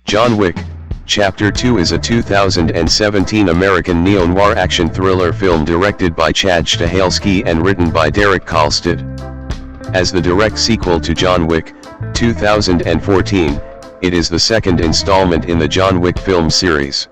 John Wick, Chapter 2 is a 2017 American neo-noir action thriller film directed by Chad Stahelski and written by Derek Kolstad. As the direct sequel to John Wick, 2014, it is the second installment in the John Wick film series.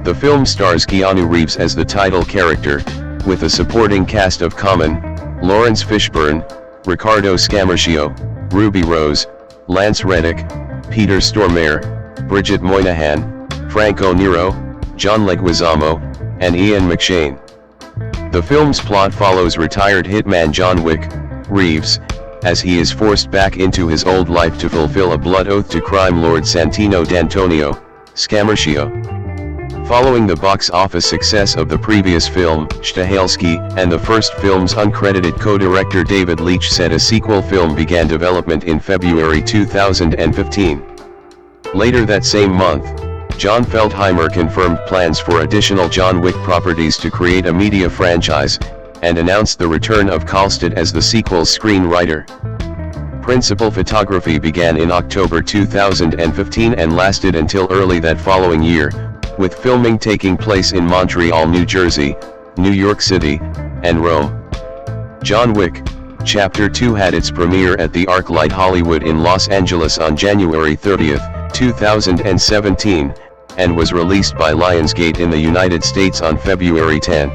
The film stars Keanu Reeves as the title character, with a supporting cast of Common, Lawrence Fishburne, Riccardo Scamarcio, Ruby Rose, Lance Reddick, Peter Stormare, Bridget Moynihan, Franco Nero, John Leguizamo, and Ian McShane. The film's plot follows retired hitman John Wick, Reeves, as he is forced back into his old life to fulfill a blood oath to crime lord Santino D'Antonio, Scamarcio. Following the box office success of the previous film, Stahelski and the first film's uncredited co-director David Leitch said a sequel film began development in February 2015. Later that same month, John Feldheimer confirmed plans for additional John Wick properties to create a media franchise, and announced the return of Kolstad as the sequel's screenwriter. Principal photography began in October 2015 and lasted until early that following year, with filming taking place in Montreal, New Jersey, New York City, and Rome. John Wick, Chapter 2 had its premiere at the ArcLight Hollywood in Los Angeles on January 30, 2017, and was released by Lionsgate in the United States on February 10.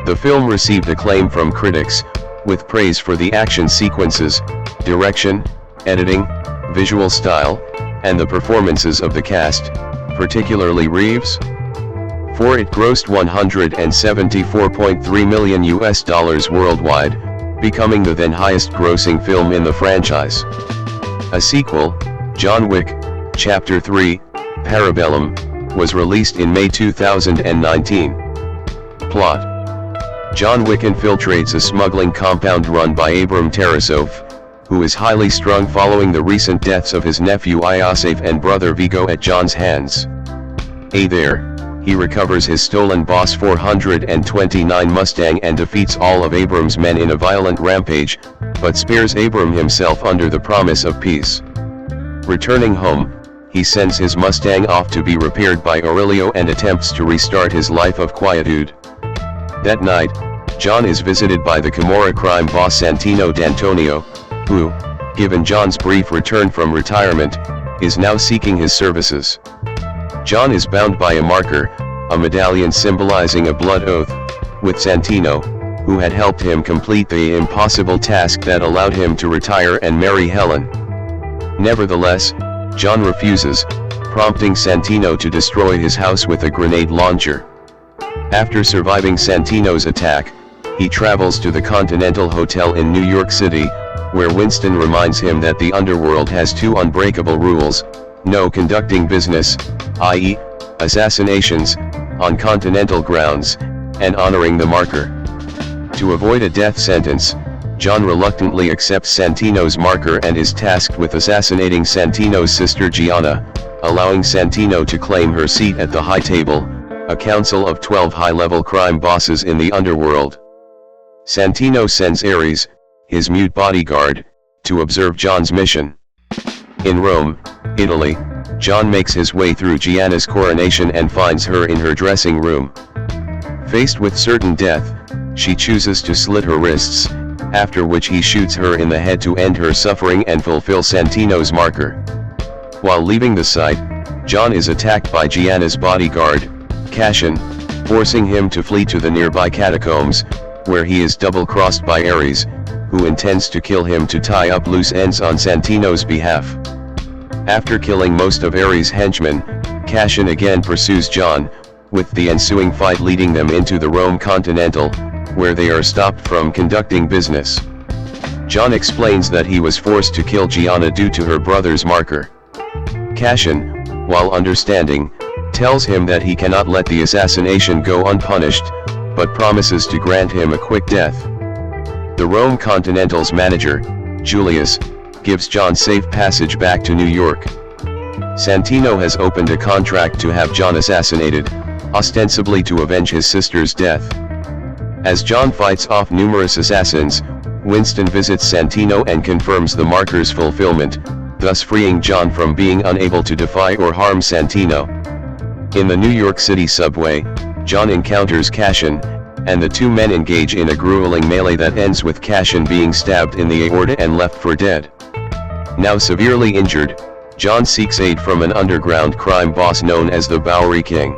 The film received acclaim from critics, with praise for the action sequences, direction, editing, visual style, and the performances of the cast, particularly Reeves. For it grossed $174.3 million worldwide, becoming the then highest grossing film in the franchise. A sequel, John Wick, Chapter 3, Parabellum, was released in May 2019. Plot: John Wick infiltrates a smuggling compound run by Abram Tarasov, who is highly strung following the recent deaths of his nephew Iosif and brother Vigo at John's hands. There, he recovers his stolen Boss 429 Mustang and defeats all of Abram's men in a violent rampage, but spares Abram himself under the promise of peace. Returning home, he sends his Mustang off to be repaired by Aurelio and attempts to restart his life of quietude. That night, John is visited by the Camorra crime boss Santino D'Antonio, who, given John's brief return from retirement, is now seeking his services. John is bound by a marker, a medallion symbolizing a blood oath, with Santino, who had helped him complete the impossible task that allowed him to retire and marry Helen. Nevertheless, John refuses, prompting Santino to destroy his house with a grenade launcher. After surviving Santino's attack, he travels to the Continental Hotel in New York City, where Winston reminds him that the underworld has two unbreakable rules: no conducting business, i.e., assassinations, on Continental grounds, and honoring the marker. To avoid a death sentence, John reluctantly accepts Santino's marker and is tasked with assassinating Santino's sister Gianna, allowing Santino to claim her seat at the High Table, a council of 12 high-level crime bosses in the underworld. Santino sends Ares, his mute bodyguard, to observe John's mission. In Rome, Italy, John makes his way through Gianna's coronation and finds her in her dressing room. Faced with certain death, she chooses to slit her wrists, after which he shoots her in the head to end her suffering and fulfill Santino's marker. While leaving the site, John is attacked by Gianna's bodyguard, Cassian, forcing him to flee to the nearby catacombs, where he is double-crossed by Ares, who intends to kill him to tie up loose ends on Santino's behalf. After killing most of Ares' henchmen, Cassian again pursues John, with the ensuing fight leading them into the Rome Continental, where they are stopped from conducting business. John explains that he was forced to kill Gianna due to her brother's marker. Cassian, while understanding, tells him that he cannot let the assassination go unpunished, but promises to grant him a quick death. The Rome Continental's manager, Julius, gives John safe passage back to New York. Santino has opened a contract to have John assassinated, ostensibly to avenge his sister's death. As John fights off numerous assassins, Winston visits Santino and confirms the marker's fulfillment, thus freeing John from being unable to defy or harm Santino. In the New York City subway, John encounters Cashin, and the two men engage in a grueling melee that ends with Cashin being stabbed in the aorta and left for dead. Now severely injured, John seeks aid from an underground crime boss known as the Bowery King.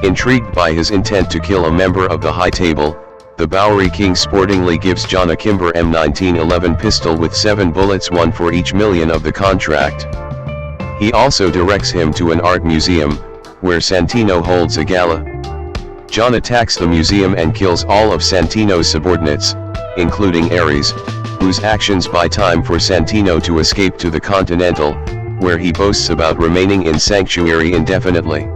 Intrigued by his intent to kill a member of the High Table, the Bowery King sportingly gives John a Kimber M1911 pistol with 7 bullets, 1 for each million of the contract. He also directs him to an art museum, where Santino holds a gala. John attacks the museum and kills all of Santino's subordinates, including Ares, whose actions buy time for Santino to escape to the Continental, where he boasts about remaining in sanctuary indefinitely.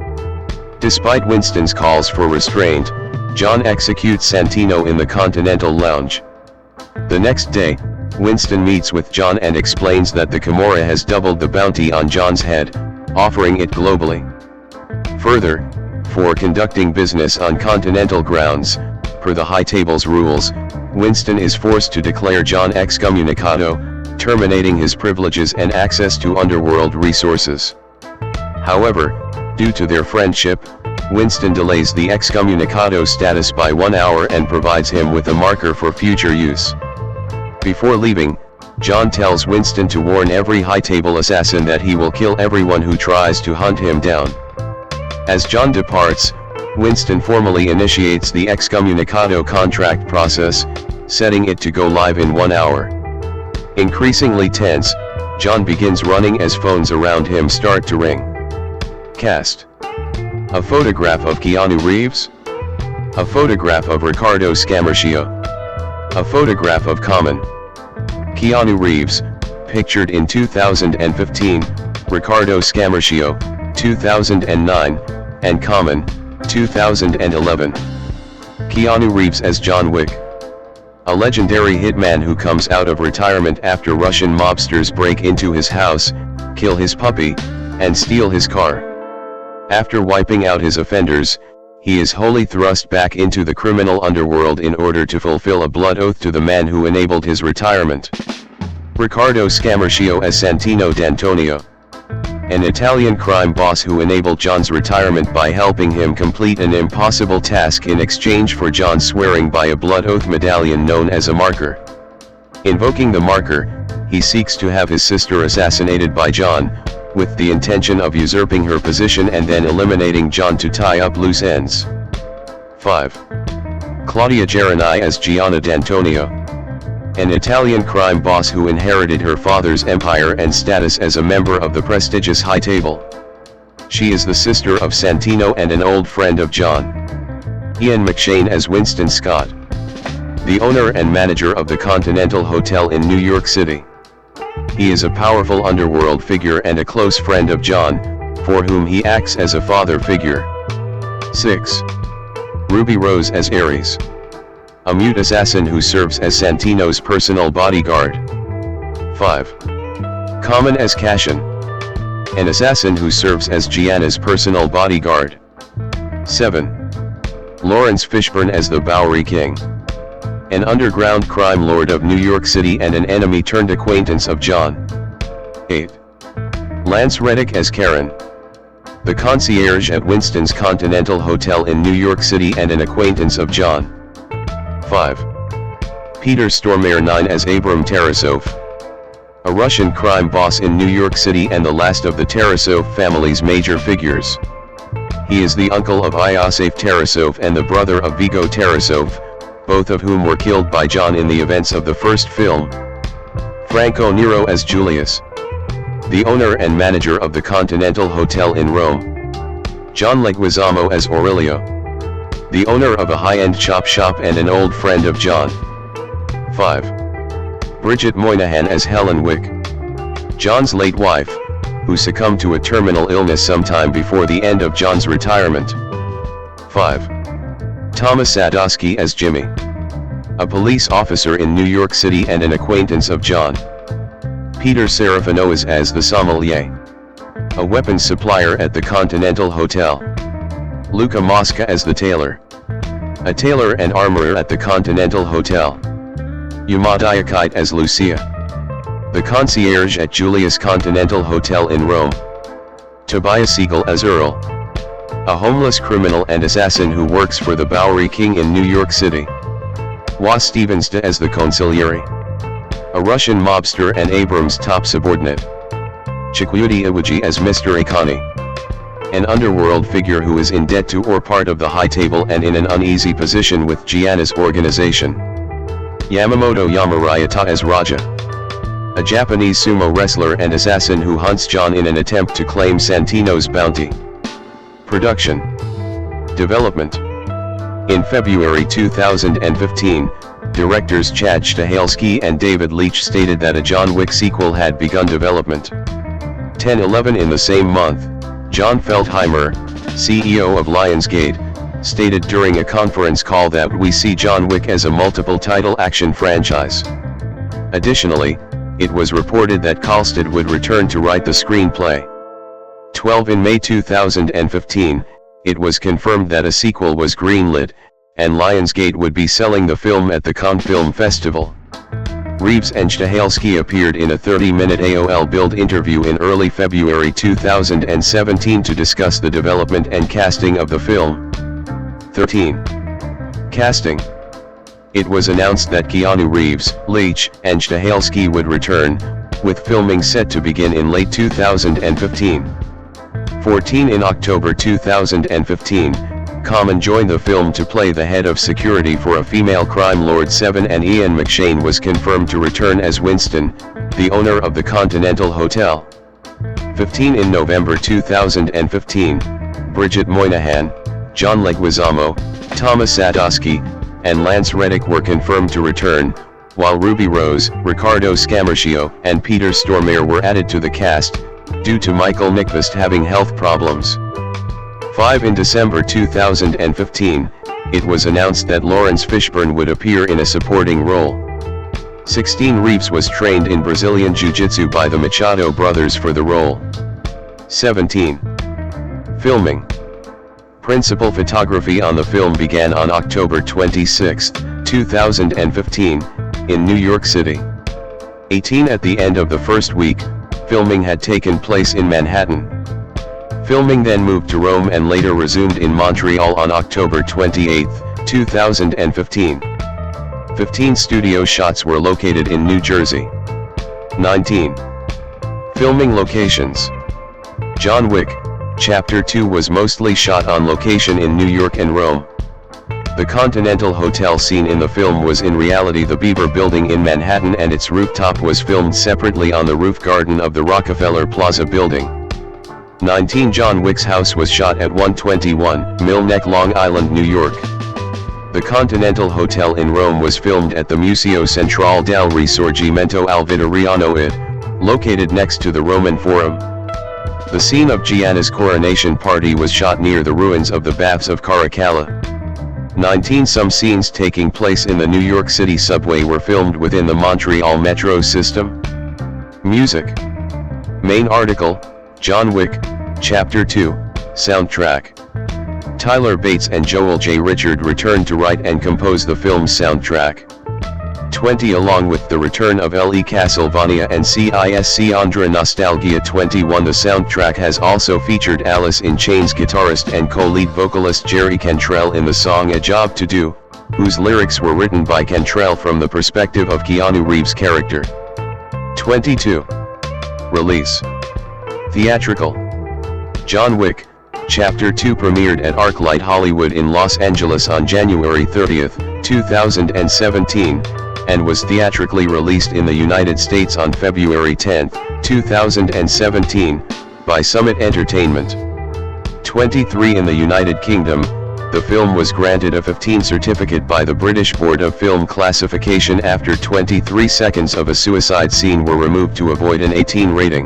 Despite Winston's calls for restraint, John executes Santino in the Continental Lounge. The next day, Winston meets with John and explains that the Camorra has doubled the bounty on John's head, offering it globally. Further, for conducting business on Continental grounds, per the High Table's rules, Winston is forced to declare John excommunicado, terminating his privileges and access to underworld resources. However, due to their friendship, Winston delays the excommunicado status by 1 hour and provides him with a marker for future use. Before leaving, John tells Winston to warn every High Table assassin that he will kill everyone who tries to hunt him down. As John departs, Winston formally initiates the excommunicado contract process, setting it to go live in 1 hour. Increasingly tense, John begins running as phones around him start to ring. Cast: a photograph of Keanu Reeves, a photograph of Riccardo Scamarcio, a photograph of Common. Keanu Reeves, pictured in 2015, Riccardo Scamarcio, 2009, and Common, 2011. Keanu Reeves as John Wick, a legendary hitman who comes out of retirement after Russian mobsters break into his house, kill his puppy, and steal his car. After wiping out his offenders, he is wholly thrust back into the criminal underworld in order to fulfill a blood oath to the man who enabled his retirement. Riccardo Scamarcio as Santino D'Antonio, an Italian crime boss who enabled John's retirement by helping him complete an impossible task in exchange for John swearing by a blood oath medallion known as a marker. Invoking the marker, he seeks to have his sister assassinated by John, with the intention of usurping her position and then eliminating John to tie up loose ends. 5. Claudia Gerini as Gianna D'Antonio, an Italian crime boss who inherited her father's empire and status as a member of the prestigious High Table. She is the sister of Santino and an old friend of John. Ian McShane as Winston Scott, the owner and manager of the Continental Hotel in New York City. He is a powerful underworld figure and a close friend of John, for whom he acts as a father figure. 6. Ruby Rose as Ares, a mute assassin who serves as Santino's personal bodyguard. 5. Common as Cashin, an assassin who serves as Gianna's personal bodyguard. 7. Lawrence Fishburne as the Bowery King, an underground crime lord of New York City and an enemy turned acquaintance of John. 8. Lance Reddick as Karen, the concierge at Winston's Continental Hotel in New York City and an acquaintance of John. 5. Peter Stormare 9 as Abram Tarasov, a Russian crime boss in New York City and the last of the Tarasov family's major figures. He is the uncle of Iosif Tarasov and the brother of Vigo Tarasov, both of whom were killed by John in the events of the first film. Franco Nero as Julius, the owner and manager of the Continental Hotel in Rome. John Leguizamo as Aurelio, the owner of a high-end chop shop and an old friend of John. 5. Bridget Moynihan as Helen Wick, John's late wife, who succumbed to a terminal illness sometime before the end of John's retirement. 5. Thomas Sadoski as Jimmy, a police officer in New York City and an acquaintance of John. Peter Serafinois as the sommelier, a weapons supplier at the Continental Hotel. Luca Mosca as the tailor, a tailor and armorer at the Continental Hotel. Yuma Diakite as Lucia, The concierge at Julius Continental Hotel in Rome. Tobias Siegel as Earl, a homeless criminal and assassin who works for the Bowery King in New York City. Was Stevens as the consigliere, a Russian mobster and Abrams' top subordinate. Chikwudi Iwuji as Mr. Akani, an underworld figure who is in debt to or part of the High Table and in an uneasy position with Gianna's organization. Yamamoto Yamarayata as Raja, a Japanese sumo wrestler and assassin who hunts John in an attempt to claim Santino's bounty. Production. Development. In February 2015, directors Chad Stahelski and David Leitch stated that a John Wick sequel had begun development. 10/11 in the same month, John Feldheimer, CEO of Lionsgate, stated during a conference call that we see John Wick as a multiple-title action franchise. Additionally, it was reported that Kalstad would return to write the screenplay. 12 in May 2015, it was confirmed that a sequel was greenlit, and Lionsgate would be selling the film at the Cannes Film Festival. Reeves and Stahelski appeared in a 30-minute AOL-billed interview in early February 2017 to discuss the development and casting of the film. 13. Casting. It was announced that Keanu Reeves, Leitch, and Stahelski would return, with filming set to begin in late 2015. 14 In October 2015, Common joined the film to play the head of security for a female crime lord. 7 And Ian McShane was confirmed to return as Winston, the owner of the Continental Hotel. 15 In November 2015, Bridget Moynihan, John Leguizamo, Thomas Sadoski, and Lance Reddick were confirmed to return, while Ruby Rose, Riccardo Scamarcio, and Peter Stormare were added to the cast, due to Michael Nyqvist having health problems. 5 In December 2015, it was announced that Lawrence Fishburne would appear in a supporting role. 16 Reeves was trained in Brazilian Jiu-Jitsu by the Machado brothers for the role. 17. Filming. Principal photography on the film began on October 26, 2015, in New York City. 18 At the end of the first week, filming had taken place in Manhattan. Filming then moved to Rome and later resumed in Montreal on October 28, 2015. 15 studio shots were located in New Jersey. 19. Filming locations. John Wick, Chapter 2 was mostly shot on location in New York and Rome. The Continental Hotel scene in the film was in reality the Beaver Building in Manhattan, and its rooftop was filmed separately on the roof garden of the Rockefeller Plaza building. 19 John Wick's house was shot at 121 Mill Neck, Long Island, New York. The Continental Hotel in Rome was filmed at the Museo Centrale del Risorgimento al Vittoriano id, located next to the Roman Forum. The scene of Gianna's coronation party was shot near the ruins of the Baths of Caracalla. 19 Some scenes taking place in the New York City subway were filmed within the Montreal metro system. Music. Main article, John Wick, Chapter 2, Soundtrack. Tyler Bates and Joel J. Richard returned to write and compose the film's soundtrack. 20 Along with the return of L.E. Castlevania and CISC Andra Nostalgia 21, the soundtrack has also featured Alice in Chains guitarist and co-lead vocalist Jerry Cantrell in the song A Job to Do, whose lyrics were written by Cantrell from the perspective of Keanu Reeves' character. 22. Release. Theatrical. John Wick, Chapter 2 premiered at ArcLight Hollywood in Los Angeles on January 30, 2017, and was theatrically released in the United States on February 10, 2017, by Summit Entertainment. 23 In the United Kingdom, the film was granted a 15 certificate by the British Board of Film Classification after 23 seconds of a suicide scene were removed to avoid an 18 rating.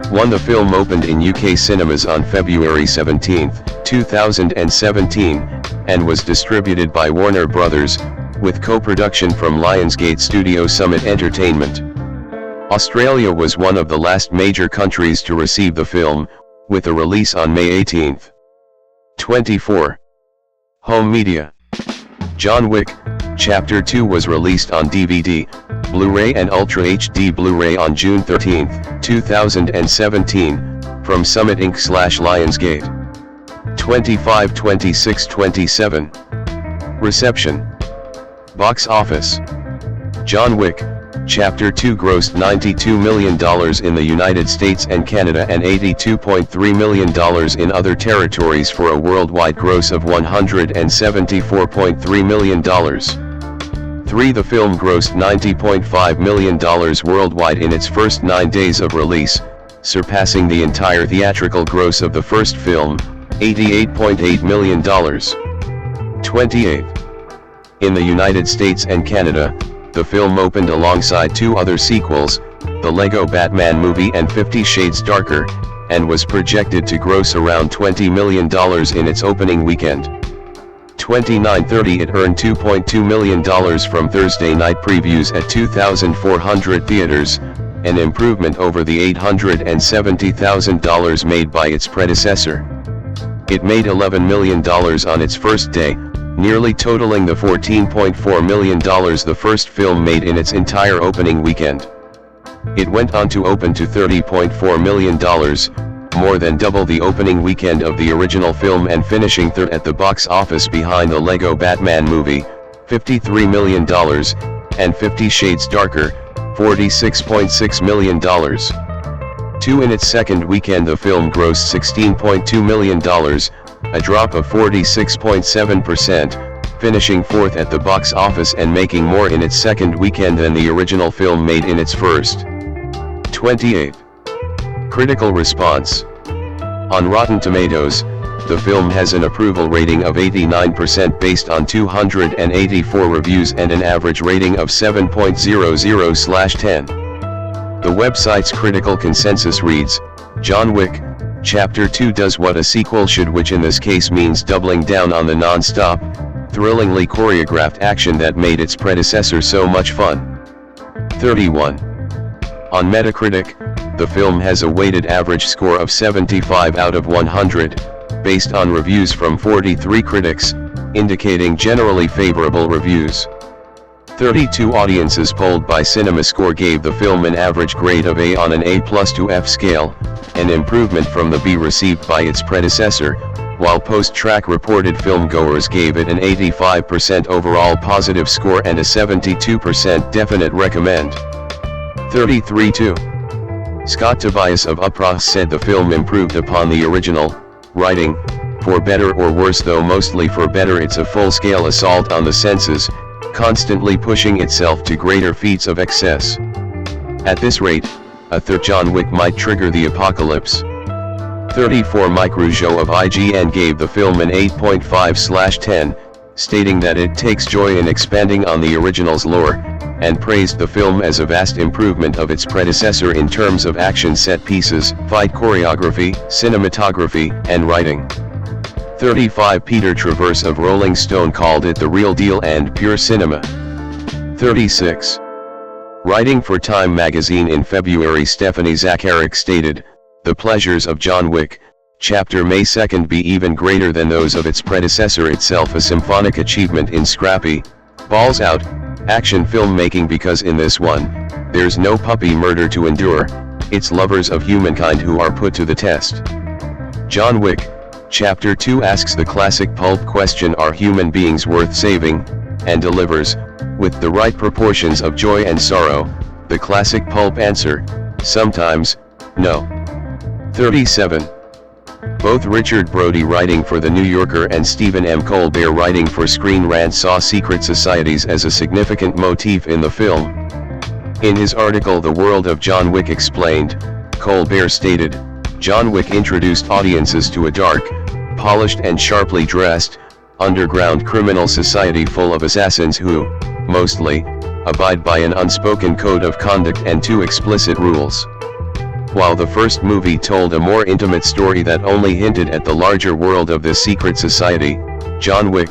1 The film opened in UK cinemas on February 17, 2017, and was distributed by Warner Brothers, with co-production from Lionsgate Studio Summit Entertainment. Australia was one of the last major countries to receive the film, with a release on May 18. 24. Home media. John Wick, Chapter 2 was released on DVD, Blu-ray and Ultra HD Blu-ray on June 13, 2017, from Summit Inc./Lionsgate. 25-26-27. Reception. Box office. John Wick, Chapter 2 grossed $92 million in the United States and Canada and $82.3 million in other territories for a worldwide gross of $174.3 million. 3. The film grossed $90.5 million worldwide in its first 9 days of release, surpassing the entire theatrical gross of the first film, $88.8 million. 28. In the United States and Canada, the film opened alongside 2 other sequels, the Lego Batman Movie and 50 Shades Darker, and was projected to gross around $20 million in its opening weekend. 29-30. It earned $2.2 million from Thursday night previews at 2,400 theaters, an improvement over the $870,000 made by its predecessor. It made $11 million on its first day, nearly totaling the $14.4 million the first film made in its entire opening weekend. It went on to open to $30.4 million, more than double the opening weekend of the original film, and finishing third at the box office behind the Lego Batman Movie, $53 million, and 50 Shades Darker, $46.6 million. 2. In its second weekend the film grossed $16.2 million, a drop of 46.7%, finishing fourth at the box office and making more in its second weekend than the original film made in its first. 28. Critical response. On Rotten Tomatoes, the film has an approval rating of 89% based on 284 reviews and an average rating of 7.00/10. The website's critical consensus reads, "John Wick, Chapter 2 does what a sequel should, which in this case means doubling down on the non-stop, thrillingly choreographed action that made its predecessor so much fun." 31. On Metacritic, the film has a weighted average score of 75 out of 100, based on reviews from 43 critics, indicating generally favorable reviews. 32 audiences polled by CinemaScore gave the film an average grade of A on an A+ to F scale, an improvement from the B received by its predecessor, while Post-Track reported filmgoers gave it an 85% overall positive score and a 72% definite recommend. 33.2. Scott Tobias of Uproxx said the film improved upon the original, writing, "For better or worse, though mostly for better, it's a full-scale assault on the senses, constantly pushing itself to greater feats of excess. At this rate, a third John Wick might trigger the apocalypse." 34. Mike Rougeau of IGN gave the film an 8.5/10, stating that it takes joy in expanding on the original's lore, and praised the film as a vast improvement of its predecessor in terms of action set pieces, fight choreography, cinematography, and writing. 35. Peter Travers of Rolling Stone called it the real deal and pure cinema. 36. Writing for Time magazine in February, Stephanie Zacharek stated, "The pleasures of John Wick, Chapter may second be even greater than those of its predecessor, itself a symphonic achievement in scrappy, balls out, action filmmaking, because in this one, there's no puppy murder to endure, it's lovers of humankind who are put to the test." John Wick, Chapter 2 asks the classic pulp question, are human beings worth saving, and delivers, with the right proportions of joy and sorrow, the classic pulp answer, sometimes, no. 37. Both Richard Brody writing for The New Yorker and Stephen M. Colbert writing for Screen Rant saw secret societies as a significant motif in the film. In his article The World of John Wick Explained, Colbert stated, "John Wick introduced audiences to a dark, polished and sharply dressed, underground criminal society full of assassins who, mostly, abide by an unspoken code of conduct and 2 explicit rules." While the first movie told a more intimate story that only hinted at the larger world of this secret society, John Wick,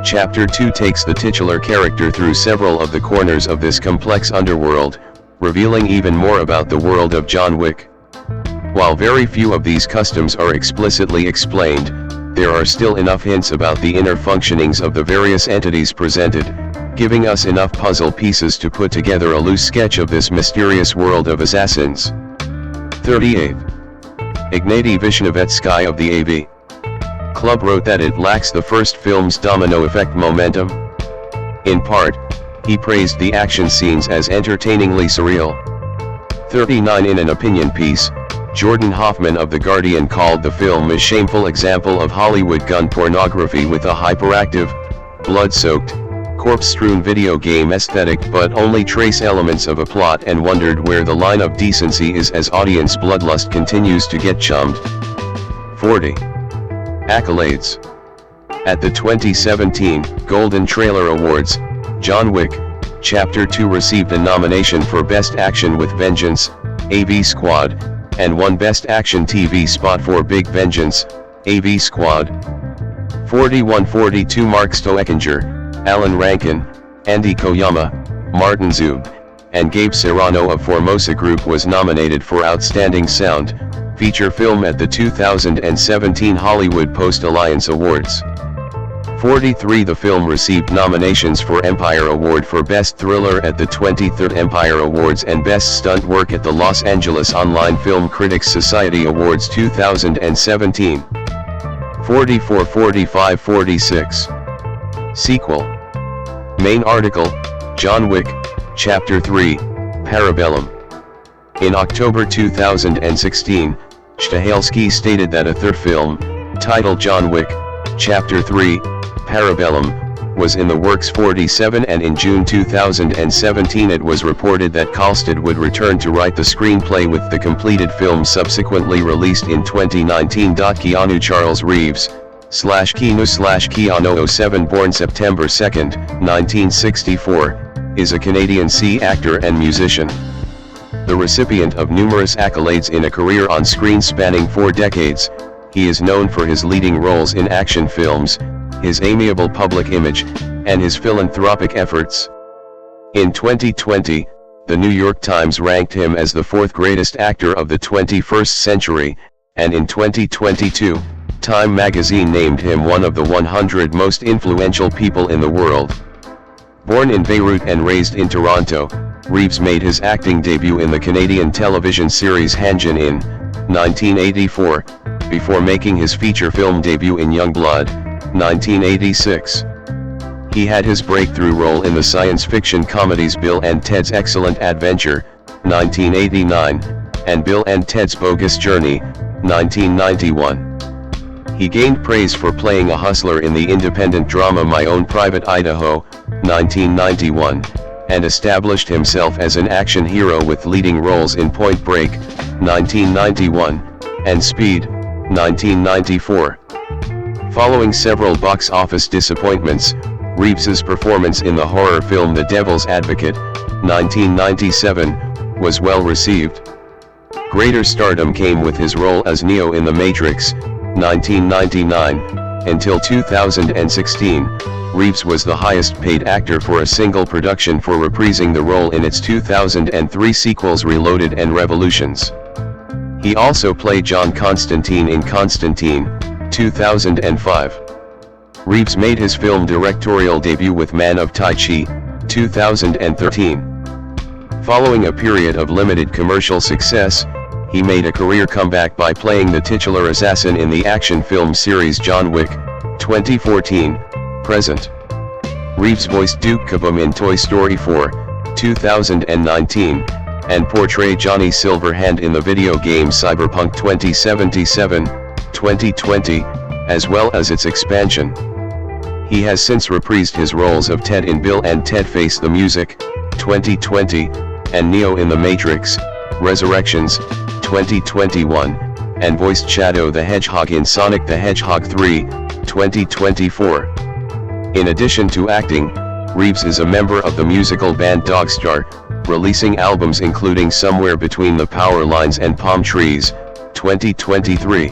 Chapter 2 takes the titular character through several of the corners of this complex underworld, revealing even more about the world of John Wick. While very few of these customs are explicitly explained, there are still enough hints about the inner functionings of the various entities presented, giving us enough puzzle pieces to put together a loose sketch of this mysterious world of assassins. 38. Ignatiy Vishnevetsky of the AV Club wrote that it lacks the first film's domino effect momentum. In part, he praised the action scenes as entertainingly surreal. 39. In an opinion piece, Jordan Hoffman of The Guardian called the film a shameful example of Hollywood gun pornography with a hyperactive, blood-soaked, corpse-strewn video game aesthetic but only trace elements of a plot, and wondered where the line of decency is as audience bloodlust continues to get chummed. 40. Accolades. At the 2017 Golden Trailer Awards, John Wick, Chapter 2 received a nomination for Best Action with Vengeance, AV Squad, and won Best Action TV Spot for Big Vengeance, AV Squad. 41-42 Mark Stoeckinger, Alan Rankin, Andy Koyama, Martin Zub, and Gabe Serrano of Formosa Group was nominated for Outstanding Sound Feature Film at the 2017 Hollywood Post Alliance Awards. 43 The film received nominations for Empire Award for Best Thriller at the 23rd Empire Awards and Best Stunt Work at the Los Angeles Online Film Critics Society Awards 2017. 44 45 46. Sequel. Main article, John Wick, Chapter 3, Parabellum. In October 2016, Stahelski stated that a third film, titled John Wick, Chapter 3, Parabellum, was in the works. 47 And in June 2017 it was reported that Kalstad would return to write the screenplay, with the completed film subsequently released in 2019. Keanu Charles Reeves, Keanu 07, born September 2, 1964, is a Canadian actor and musician. The recipient of numerous accolades in a career on screen spanning 4 decades, he is known for his leading roles in action films, his amiable public image, and his philanthropic efforts. In 2020, the New York Times ranked him as the 4th greatest actor of the 21st century, and in 2022, Time magazine named him one of the 100 most influential people in the world. Born in Beirut and raised in Toronto, Reeves made his acting debut in the Canadian television series Hanjin in 1984, before making his feature film debut in Young Blood, 1986. He had his breakthrough role in the science fiction comedies Bill and Ted's Excellent Adventure, 1989, and Bill and Ted's Bogus Journey, 1991. He gained praise for playing a hustler in the independent drama My Own Private Idaho, 1991, and established himself as an action hero with leading roles in Point Break, 1991, and Speed, 1994. Following several box office disappointments, Reeves's performance in the horror film The Devil's Advocate, 1997, was well received. Greater stardom came with his role as Neo in The Matrix, 1999, until 2016, Reeves was the highest paid actor for a single production for reprising the role in its 2003 sequels Reloaded and Revolutions. He also played John Constantine in Constantine, 2005. Reeves made his film directorial debut with Man of Tai Chi, 2013. Following a period of limited commercial success, he made a career comeback by playing the titular assassin in the action film series John Wick, 2014, present. Reeves voiced Duke Kaboom in Toy Story 4, 2019, and portrayed Johnny Silverhand in the video game Cyberpunk 2077, 2020, as well as its expansion. He has since reprised his roles of Ted in Bill and Ted Face the Music, 2020, and Neo in The Matrix, Resurrections, 2021, and voiced Shadow the Hedgehog in Sonic the Hedgehog 3, 2024. In addition to acting, Reeves is a member of the musical band Dogstar, releasing albums including Somewhere Between the Power Lines and Palm Trees, 2023.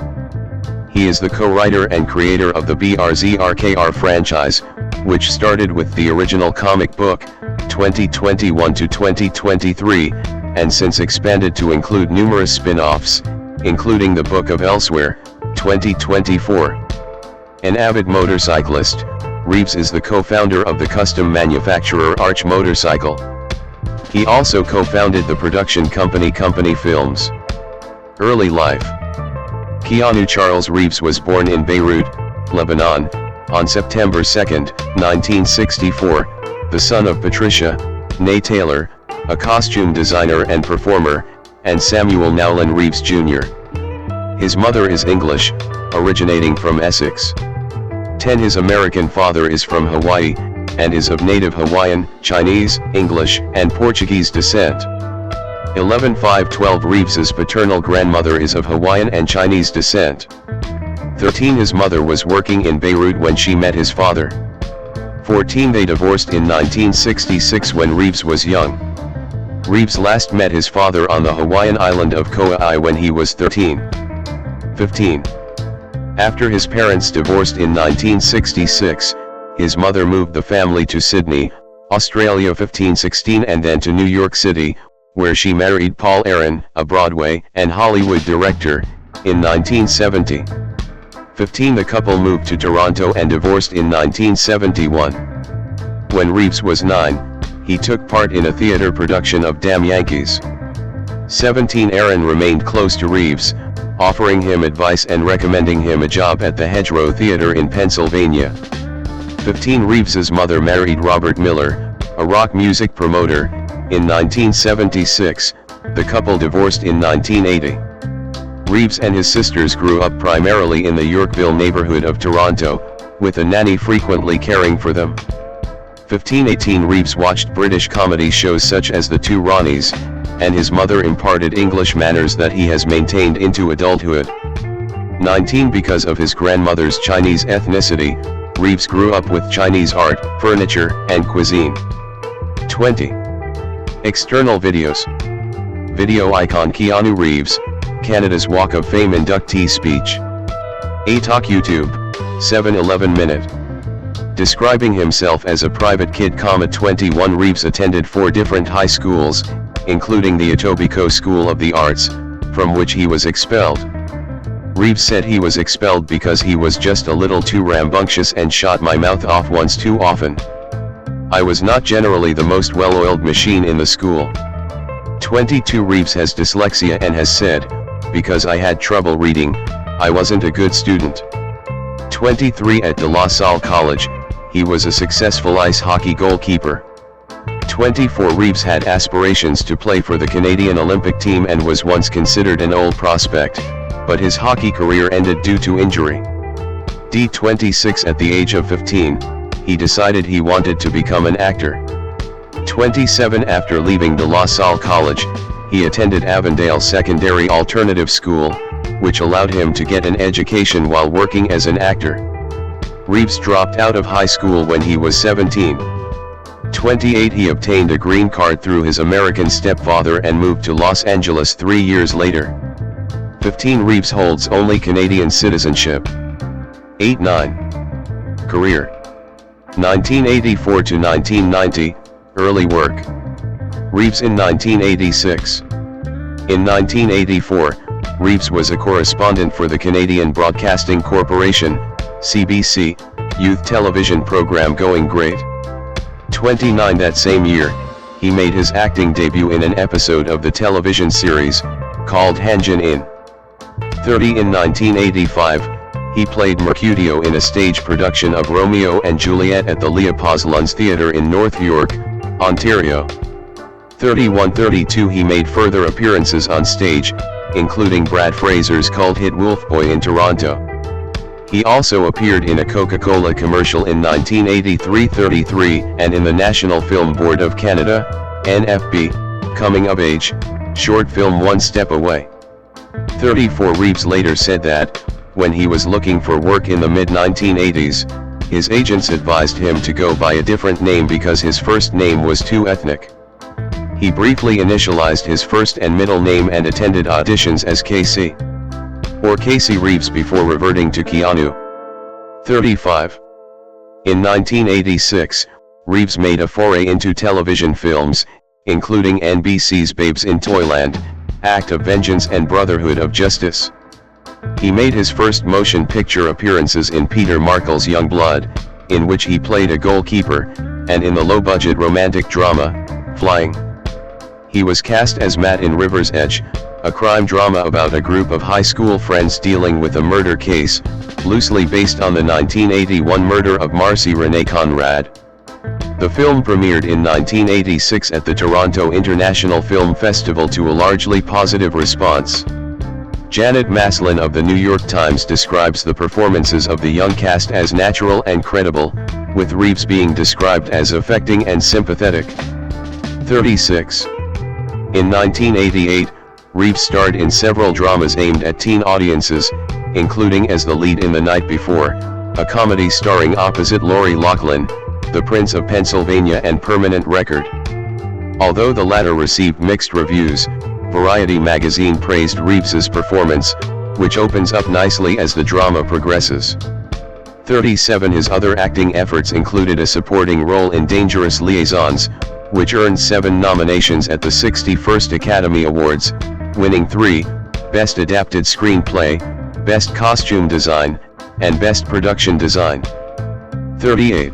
He is the co-writer and creator of the BRZRKR franchise, which started with the original comic book, 2021 to 2023, and since expanded to include numerous spin-offs, including the Book of Elsewhere, 2024. An avid motorcyclist, Reeves is the co-founder of the custom manufacturer Arch Motorcycle. He also co-founded the production company Company Films. Early life. Keanu Charles Reeves was born in Beirut, Lebanon, on September 2, 1964, the son of Patricia, née Taylor, a costume designer and performer, and Samuel Nowlin Reeves Jr. His mother is English, originating from Essex. His American father is from Hawaii, and is of native Hawaiian, Chinese, English, and Portuguese descent. 11-5-12 Reeves's paternal grandmother is of Hawaiian and Chinese descent. 13 His mother was working in Beirut when she met his father. 14 They divorced in 1966 when Reeves was young. Reeves last met his father on the Hawaiian island of Kauai when he was 13. 15 After his parents divorced in 1966, his mother moved the family to Sydney, Australia 15-16 and then to New York City, where she married Paul Aaron, a Broadway and Hollywood director, in 1970. 15 The couple moved to Toronto and divorced in 1971. When Reeves was 9, he took part in a theater production of Damn Yankees. 17 Aaron remained close to Reeves, offering him advice and recommending him a job at the Hedgerow Theater in Pennsylvania. 15 Reeves's mother married Robert Miller, a rock music promoter, in 1976, the couple divorced in 1980. Reeves and his sisters grew up primarily in the Yorkville neighborhood of Toronto, with a nanny frequently caring for them. 15-18 Reeves watched British comedy shows such as The Two Ronnies, and his mother imparted English manners that he has maintained into adulthood. 19 Because of his grandmother's Chinese ethnicity, Reeves grew up with Chinese art, furniture, and cuisine. 20. External videos. Video icon Keanu Reeves, Canada's Walk of Fame inductee speech. ATalk YouTube, 7-11 minute. Describing himself as a private kid, 21 Reeves attended 4 different high schools, including the Etobicoke School of the Arts, from which he was expelled. Reeves said he was expelled because he was just a little too rambunctious and shot my mouth off once too often. I was not generally the most well-oiled machine in the school. 22 Reeves has dyslexia and has said, because I had trouble reading, I wasn't a good student. 23 At De La Salle College, he was a successful ice hockey goalkeeper. 24 Reeves had aspirations to play for the Canadian Olympic team and was once considered an old prospect, but his hockey career ended due to injury. 26 At the age of 15, he decided he wanted to become an actor. 27 After leaving De La Salle College, he attended Avondale Secondary Alternative School, which allowed him to get an education while working as an actor. Reeves dropped out of high school when he was 17. 28 He obtained a green card through his American stepfather and moved to Los Angeles 3 years later. 15 Reeves holds only Canadian citizenship. 8-9 Career. 1984 to 1990, early work. Reeves in 1986. In 1984, Reeves was a correspondent for the Canadian Broadcasting Corporation, CBC, youth television program Going Great. 29 That same year, he made his acting debut in an episode of the television series, called Hanjin In. 30 In 1985, he played Mercutio in a stage production of Romeo and Juliet at the Leopold's Lunds Theatre in North York, Ontario. 31-32 He made further appearances on stage, including Brad Fraser's cult hit Wolfboy in Toronto. He also appeared in a Coca-Cola commercial in 1983-33 and in the National Film Board of Canada, NFB, Coming of Age, short film One Step Away. 34 Reeves later said that, when he was looking for work in the mid-1980s, his agents advised him to go by a different name because his first name was too ethnic. He briefly initialized his first and middle name and attended auditions as Casey or Casey Reeves before reverting to Keanu. 35. In 1986, Reeves made a foray into television films, including NBC's Babes in Toyland, Act of Vengeance and Brotherhood of Justice. He made his first motion picture appearances in Peter Markle's Young Blood, in which he played a goalkeeper, and in the low-budget romantic drama, Flying. He was cast as Matt in River's Edge, a crime drama about a group of high school friends dealing with a murder case, loosely based on the 1981 murder of Marcy Renee Conrad. The film premiered in 1986 at the Toronto International Film Festival to a largely positive response. Janet Maslin of the New York Times describes the performances of the young cast as natural and credible, with Reeves being described as affecting and sympathetic. 36. In 1988, Reeves starred in several dramas aimed at teen audiences, including as the lead in The Night Before, a comedy starring opposite Lori Loughlin, The Prince of Pennsylvania and Permanent Record. Although the latter received mixed reviews, Variety magazine praised Reeves's performance, which opens up nicely as the drama progresses. 37. His other acting efforts included a supporting role in Dangerous Liaisons, which earned 7 nominations at the 61st Academy Awards, winning 3, Best Adapted Screenplay, Best Costume Design, and Best Production Design. 38.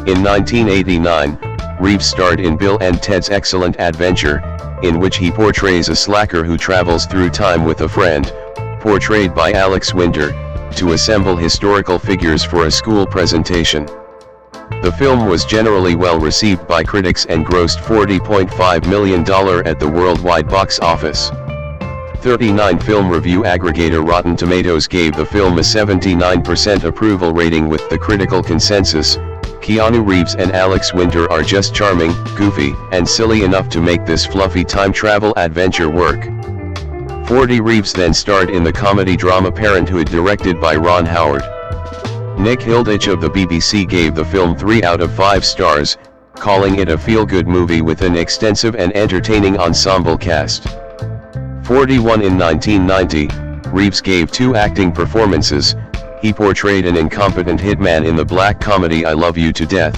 In 1989, Reeves starred in Bill and Ted's Excellent Adventure, in which he portrays a slacker who travels through time with a friend, portrayed by Alex Winter, to assemble historical figures for a school presentation. The film was generally well received by critics and grossed $40.5 million at the worldwide box office. 39. Film review aggregator Rotten Tomatoes gave the film a 79% approval rating with the critical consensus, "Keanu Reeves and Alex Winter are just charming, goofy, and silly enough to make this fluffy time travel adventure work." 40. Reeves then starred in the comedy drama Parenthood directed by Ron Howard. Nick Hilditch of the BBC gave the film 3 out of 5 stars, calling it a feel-good movie with an extensive and entertaining ensemble cast. 41. In 1990, Reeves gave 2 acting performances. He portrayed an incompetent hitman in the black comedy I Love You to Death,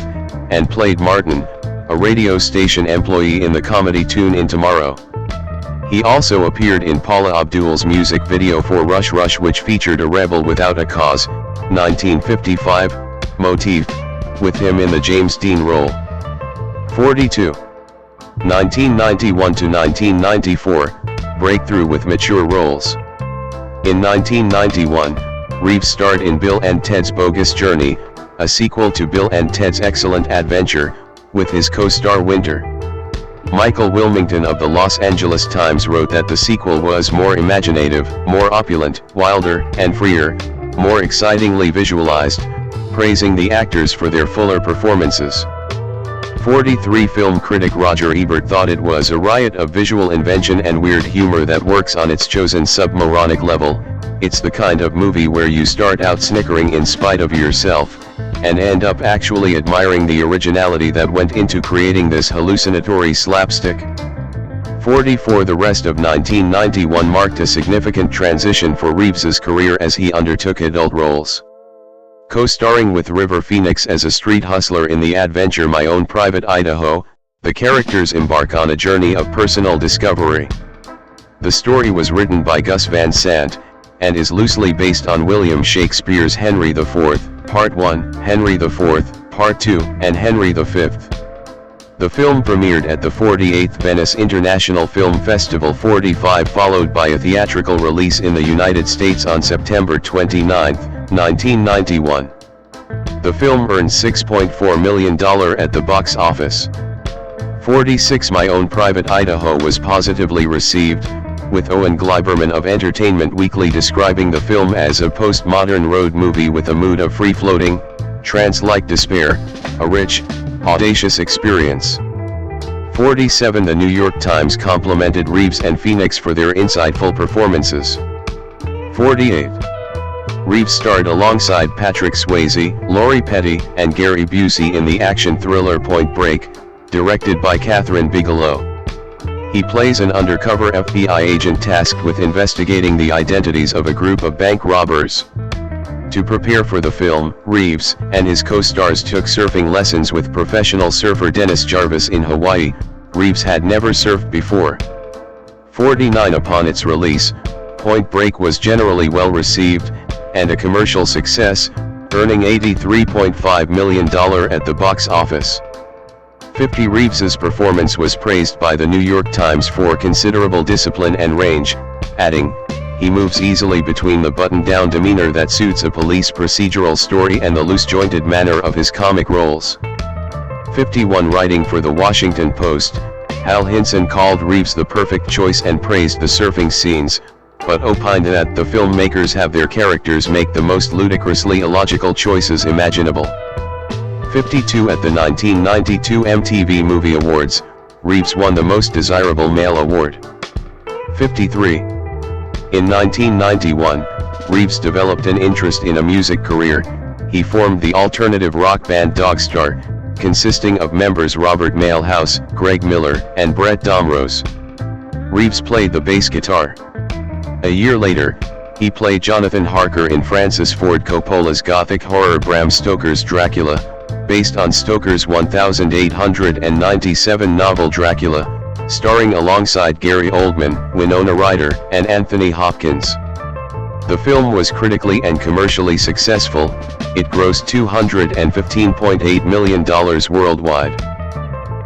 and played Martin, a radio station employee in the comedy Tune In Tomorrow. He also appeared in Paula Abdul's music video for Rush Rush, which featured a rebel without a cause, 1955, motif, with him in the James Dean role. 42. 1991 to 1994, breakthrough with mature roles. In 1991, Reeves starred in Bill and Ted's Bogus Journey, a sequel to Bill and Ted's Excellent Adventure, with his co-star Winter. Michael Wilmington of the Los Angeles Times wrote that the sequel was more imaginative, more opulent, wilder, and freer, more excitingly visualized, praising the actors for their fuller performances. 43. Film critic Roger Ebert thought it was a riot of visual invention and weird humor that works on its chosen submoronic level. It's the kind of movie where you start out snickering in spite of yourself, and end up actually admiring the originality that went into creating this hallucinatory slapstick. 44. The rest of 1991 marked a significant transition for Reeves's career as he undertook adult roles. Co-starring with River Phoenix as a street hustler in the adventure My Own Private Idaho, the characters embark on a journey of personal discovery. The story was written by Gus Van Sant, and is loosely based on William Shakespeare's Henry IV, Part 1, Henry IV, Part 2, and Henry V. The film premiered at the 48th Venice International Film Festival 45, followed by a theatrical release in the United States on September 29, 1991. The film earned $6.4 million at the box office. 46. My Own Private Idaho was positively received, with Owen Gleiberman of Entertainment Weekly describing the film as a postmodern road movie with a mood of free-floating, trance-like despair, a rich, audacious experience. 47. The New York Times complimented Reeves and Phoenix for their insightful performances. 48. Reeves starred alongside Patrick Swayze, Lori Petty, and Gary Busey in the action thriller Point Break, directed by Catherine Bigelow. He plays an undercover FBI agent tasked with investigating the identities of a group of bank robbers. To prepare for the film, Reeves and his co-stars took surfing lessons with professional surfer Dennis Jarvis in Hawaii. Reeves had never surfed before. 49. Upon its release, Point Break was generally well received, and a commercial success, earning $83.5 million at the box office. 50. Reeves's performance was praised by the New York Times for considerable discipline and range, adding, "He moves easily between the buttoned-down demeanor that suits a police procedural story and the loose-jointed manner of his comic roles." 51. Writing for the Washington Post, Hal Hinson called Reeves the perfect choice and praised the surfing scenes, but opined that the filmmakers have their characters make the most ludicrously illogical choices imaginable. 52. At the 1992 MTV Movie Awards, Reeves won the Most Desirable Male award. 53. In 1991, Reeves developed an interest in a music career. He formed the alternative rock band Dogstar, consisting of members Robert Mailhouse, Greg Miller, and Brett Domrose. Reeves played the bass guitar. A year later, he played Jonathan Harker in Francis Ford Coppola's gothic horror Bram Stoker's Dracula, based on Stoker's 1897 novel Dracula, starring alongside Gary Oldman, Winona Ryder, and Anthony Hopkins. The film was critically and commercially successful. It grossed $215.8 million worldwide.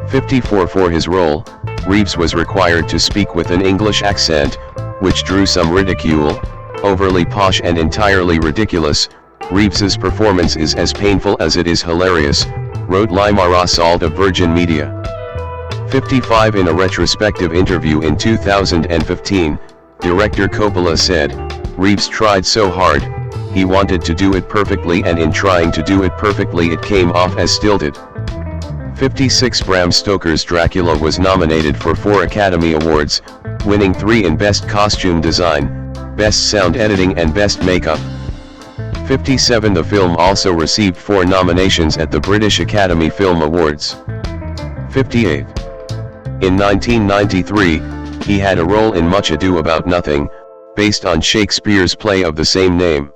54. For his role, Reeves was required to speak with an English accent, which drew some ridicule. Overly posh and entirely ridiculous, Reeves's performance is as painful as it is hilarious, wrote Limara Salt of Virgin Media. 55. In a retrospective interview in 2015, director Coppola said, "Reeves tried so hard, he wanted to do it perfectly, and in trying to do it perfectly it came off as stilted." 56. Bram Stoker's Dracula was nominated for 4 Academy Awards, winning 3 in Best Costume Design, Best Sound Editing and Best Makeup. 57. The film also received 4 nominations at the British Academy Film Awards. 58. In 1993, he had a role in Much Ado About Nothing, based on Shakespeare's play of the same name.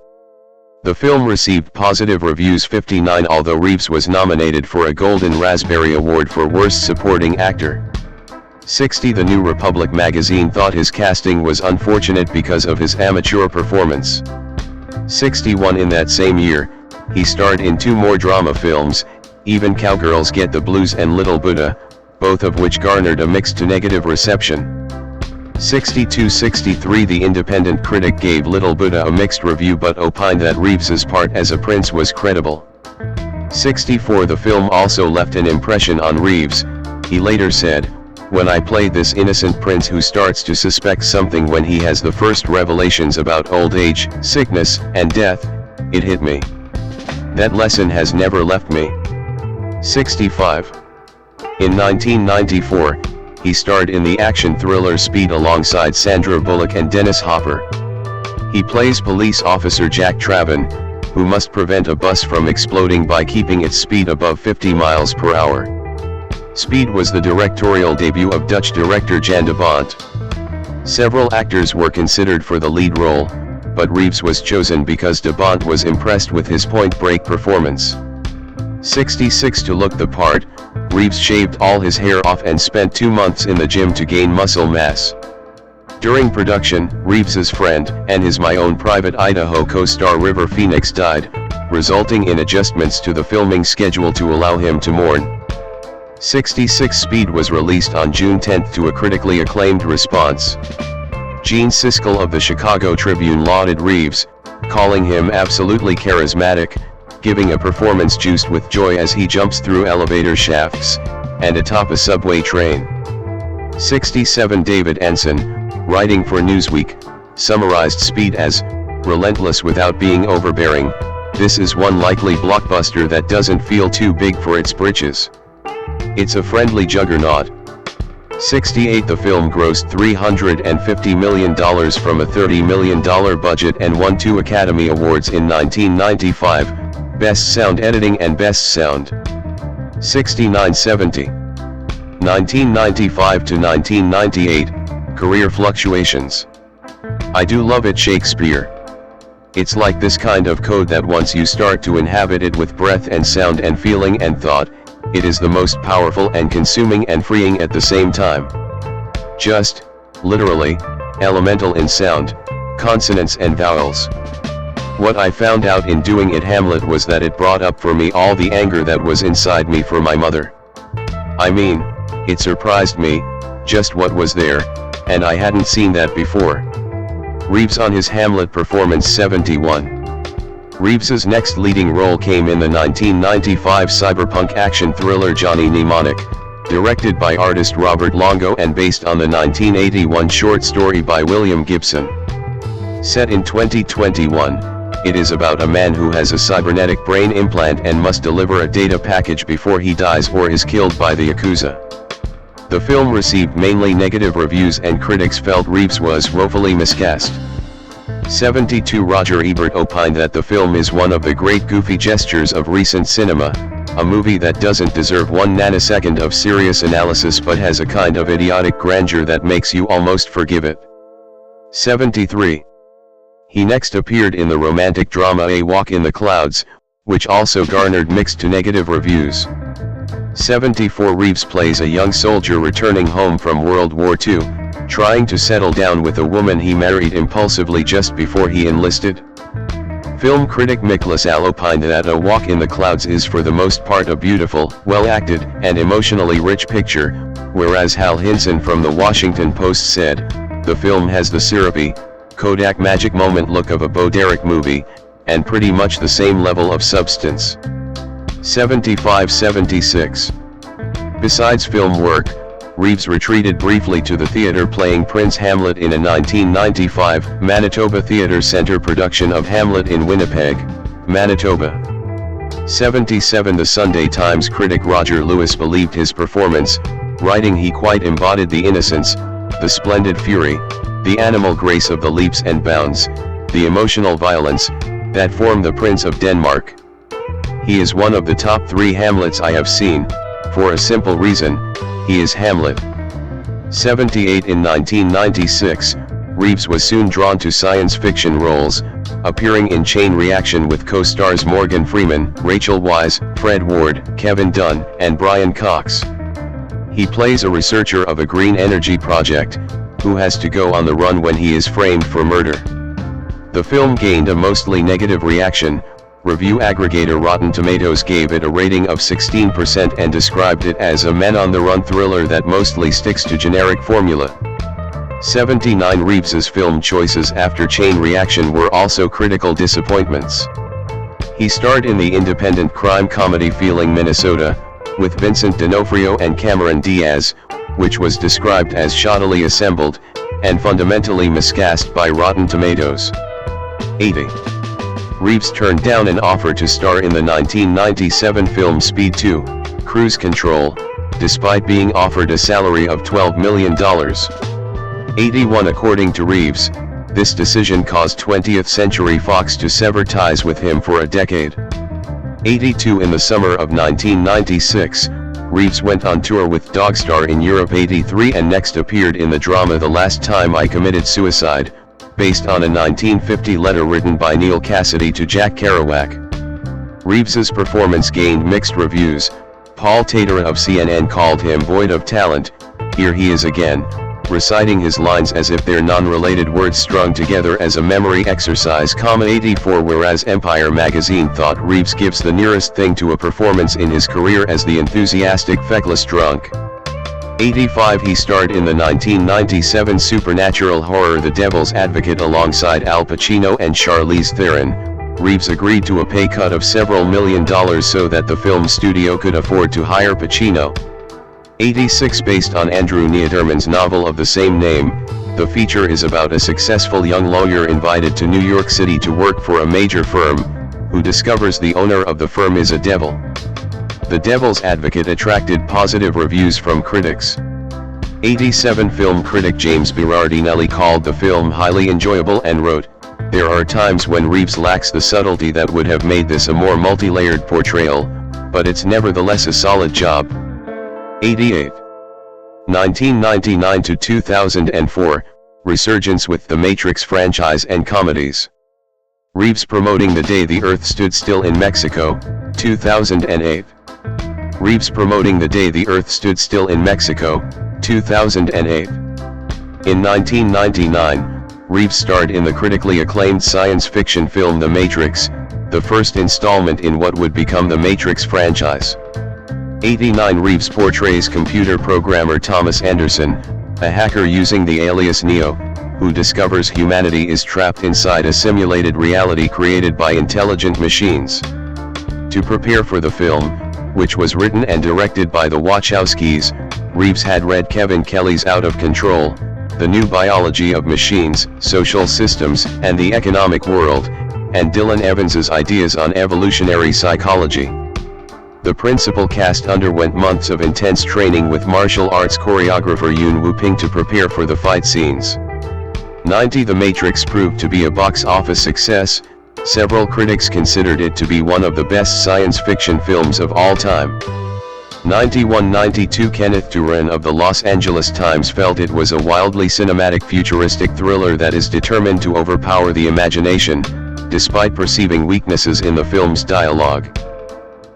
The film received positive reviews. 59. Although Reeves was nominated for a Golden Raspberry Award for Worst Supporting Actor. 60. The New Republic magazine thought his casting was unfortunate because of his amateur performance. 61. In that same year, he starred in 2 more drama films, Even Cowgirls Get the Blues and Little Buddha, both of which garnered a mixed to negative reception. 62-63. The Independent critic gave Little Buddha a mixed review but opined that Reeves's part as a prince was credible. 64. The film also left an impression on Reeves. He later said, "When I played this innocent prince who starts to suspect something when he has the first revelations about old age, sickness, and death, it hit me. That lesson has never left me." 65. In 1994, he starred in the action thriller Speed alongside Sandra Bullock and Dennis Hopper. He plays police officer Jack Traven, who must prevent a bus from exploding by keeping its speed above 50 miles per hour. Speed was the directorial debut of Dutch director Jan de Bont. Several actors were considered for the lead role, but Reeves was chosen because de Bont was impressed with his point-break performance. 66. To look the part, Reeves shaved all his hair off and spent 2 months in the gym to gain muscle mass. During production, Reeves's friend, and his My Own Private Idaho co-star River Phoenix died, resulting in adjustments to the filming schedule to allow him to mourn. 66. Speed was released on June 10 to a critically acclaimed response. Gene Siskel of the Chicago Tribune lauded Reeves, calling him absolutely charismatic, giving a performance juiced with joy as he jumps through elevator shafts, and atop a subway train. 67. David Anson, writing for Newsweek, summarized Speed as, "relentless without being overbearing. This is one likely blockbuster that doesn't feel too big for its britches. It's a friendly juggernaut." 68. The film grossed $350 million from a $30 million budget and won 2 Academy Awards in 1995, Best Sound Editing and Best Sound. 69-70. 1995 to 1998, Career Fluctuations. I do love it, Shakespeare. It's like this kind of code that once you start to inhabit it with breath and sound and feeling and thought, it is the most powerful and consuming and freeing at the same time. Just, literally, elemental in sound, consonants and vowels. What I found out in doing it Hamlet was that it brought up for me all the anger that was inside me for my mother. I mean, it surprised me, just what was there, and I hadn't seen that before. Reeves on his Hamlet performance 71. Reeves's next leading role came in the 1995 cyberpunk action thriller Johnny Mnemonic, directed by artist Robert Longo and based on the 1981 short story by William Gibson. Set in 2021, it is about a man who has a cybernetic brain implant and must deliver a data package before he dies or is killed by the Yakuza. The film received mainly negative reviews and critics felt Reeves was woefully miscast. 72 Roger Ebert opined that the film is one of the great goofy gestures of recent cinema, a movie that doesn't deserve 1 nanosecond of serious analysis but has a kind of idiotic grandeur that makes you almost forgive it. 73. He next appeared in the romantic drama A Walk in the Clouds, which also garnered mixed to negative reviews. 74 Reeves plays a young soldier returning home from World War II, trying to settle down with a woman he married impulsively just before he enlisted. Film critic Mick LaSalle opined that A Walk in the Clouds is for the most part a beautiful, well-acted, and emotionally rich picture, whereas Hal Hinson from the Washington Post said, the film has the syrupy, Kodak magic moment look of a Bo Derek movie, and pretty much the same level of substance. 75-76. Besides film work, Reeves retreated briefly to the theater playing Prince Hamlet in a 1995 Manitoba Theatre Centre production of Hamlet in Winnipeg, Manitoba. 77 The Sunday Times critic Roger Lewis believed his performance, writing he quite embodied the innocence, the splendid fury, the animal grace of the leaps and bounds, the emotional violence, that form the Prince of Denmark. He is one of the top 3 Hamlets I have seen, for a simple reason, he is Hamlet. 78 In 1996, Reeves was soon drawn to science fiction roles, appearing in Chain Reaction with co-stars Morgan Freeman, Rachel Weisz, Fred Ward, Kevin Dunn, and Brian Cox. He plays a researcher of a green energy project, who has to go on the run when he is framed for murder. The film gained a mostly negative reaction. Review aggregator Rotten Tomatoes gave it a rating of 16% and described it as a men-on-the-run thriller that mostly sticks to generic formula. 79 Reeves's film choices after Chain Reaction were also critical disappointments. He starred in the independent crime comedy Feeling Minnesota, with Vincent D'Onofrio and Cameron Diaz, which was described as shoddily assembled, and fundamentally miscast by Rotten Tomatoes. 80. Reeves turned down an offer to star in the 1997 film Speed 2, Cruise Control, despite being offered a salary of $12 million. 81 According to Reeves, this decision caused 20th Century Fox to sever ties with him for a decade. 82 In the summer of 1996, Reeves went on tour with Dogstar in Europe. 83 And next appeared in the drama The Last Time I Committed Suicide, based on a 1950 letter written by Neil Cassidy to Jack Kerouac. Reeves's performance gained mixed reviews. Paul Tatera of CNN called him void of talent. Here he is again, reciting his lines as if they're non-related words strung together as a memory exercise. 84 Whereas Empire magazine thought Reeves gives the nearest thing to a performance in his career as the enthusiastic feckless drunk. 85 He starred in the 1997 supernatural horror The Devil's Advocate alongside Al Pacino and Charlize Theron. Reeves agreed to a pay cut of several $1 million so that the film studio could afford to hire Pacino. 86 Based on Andrew Niederman's novel of the same name, the feature is about a successful young lawyer invited to New York City to work for a major firm, who discovers the owner of the firm is a devil. The Devil's Advocate attracted positive reviews from critics. 87 Film critic James Berardinelli called the film highly enjoyable and wrote, "There are times when Reeves lacks the subtlety that would have made this a more multi-layered portrayal, but it's nevertheless a solid job." 88. 1999 to 2004, resurgence with the Matrix franchise and comedies. Reeves promoting The Day the Earth Stood Still in Mexico, 2008. Reeves promoting The Day the Earth Stood Still in Mexico, 2008. In 1999, Reeves starred in the critically acclaimed science fiction film The Matrix, the first installment in what would become the Matrix franchise. 89 Reeves portrays computer programmer Thomas Anderson, a hacker using the alias Neo, who discovers humanity is trapped inside a simulated reality created by intelligent machines. To prepare for the film, which was written and directed by the Wachowskis, Reeves had read Kevin Kelly's Out of Control, The New Biology of Machines, Social Systems, and the Economic World, and Dylan Evans's Ideas on Evolutionary Psychology. The principal cast underwent months of intense training with martial arts choreographer Yun Wu-ping to prepare for the fight scenes. 90 The Matrix proved to be a box office success. Several critics considered it to be one of the best science fiction films of all time. 91-92 Kenneth Turan of the Los Angeles Times felt it was a wildly cinematic futuristic thriller that is determined to overpower the imagination, despite perceiving weaknesses in the film's dialogue.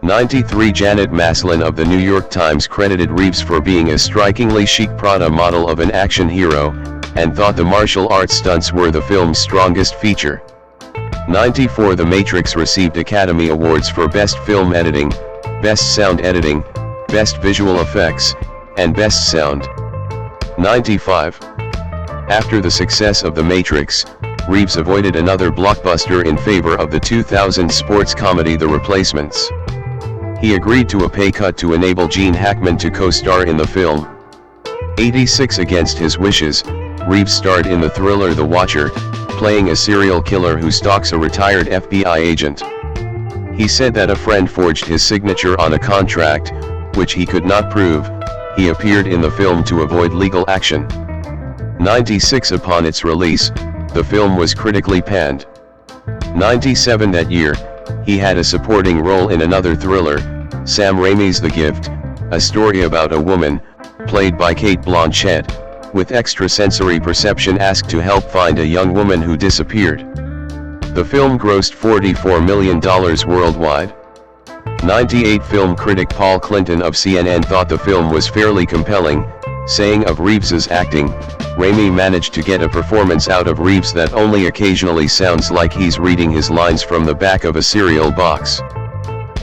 93 Janet Maslin of the New York Times credited Reeves for being a strikingly chic Prada model of an action hero, and thought the martial arts stunts were the film's strongest feature. 94 The Matrix received Academy Awards for Best Film Editing, Best Sound Editing, Best Visual Effects, and Best Sound. 95. After the success of The Matrix, Reeves avoided another blockbuster in favor of the 2000 sports comedy The Replacements. He agreed to a pay cut to enable Gene Hackman to co-star in the film. 86 Against his wishes, Reeves starred in the thriller The Watcher, playing a serial killer who stalks a retired FBI agent. He said that a friend forged his signature on a contract, which he could not prove. He appeared in the film to avoid legal action. 96 Upon its release, the film was critically panned. 97 That year, he had a supporting role in another thriller, Sam Raimi's The Gift, a story about a woman, played by Cate Blanchett, with extrasensory perception asked to help find a young woman who disappeared. The film grossed $44 million worldwide. 98 Film critic Paul Clinton of CNN thought the film was fairly compelling, saying of Reeves's acting, Raimi managed to get a performance out of Reeves that only occasionally sounds like he's reading his lines from the back of a cereal box.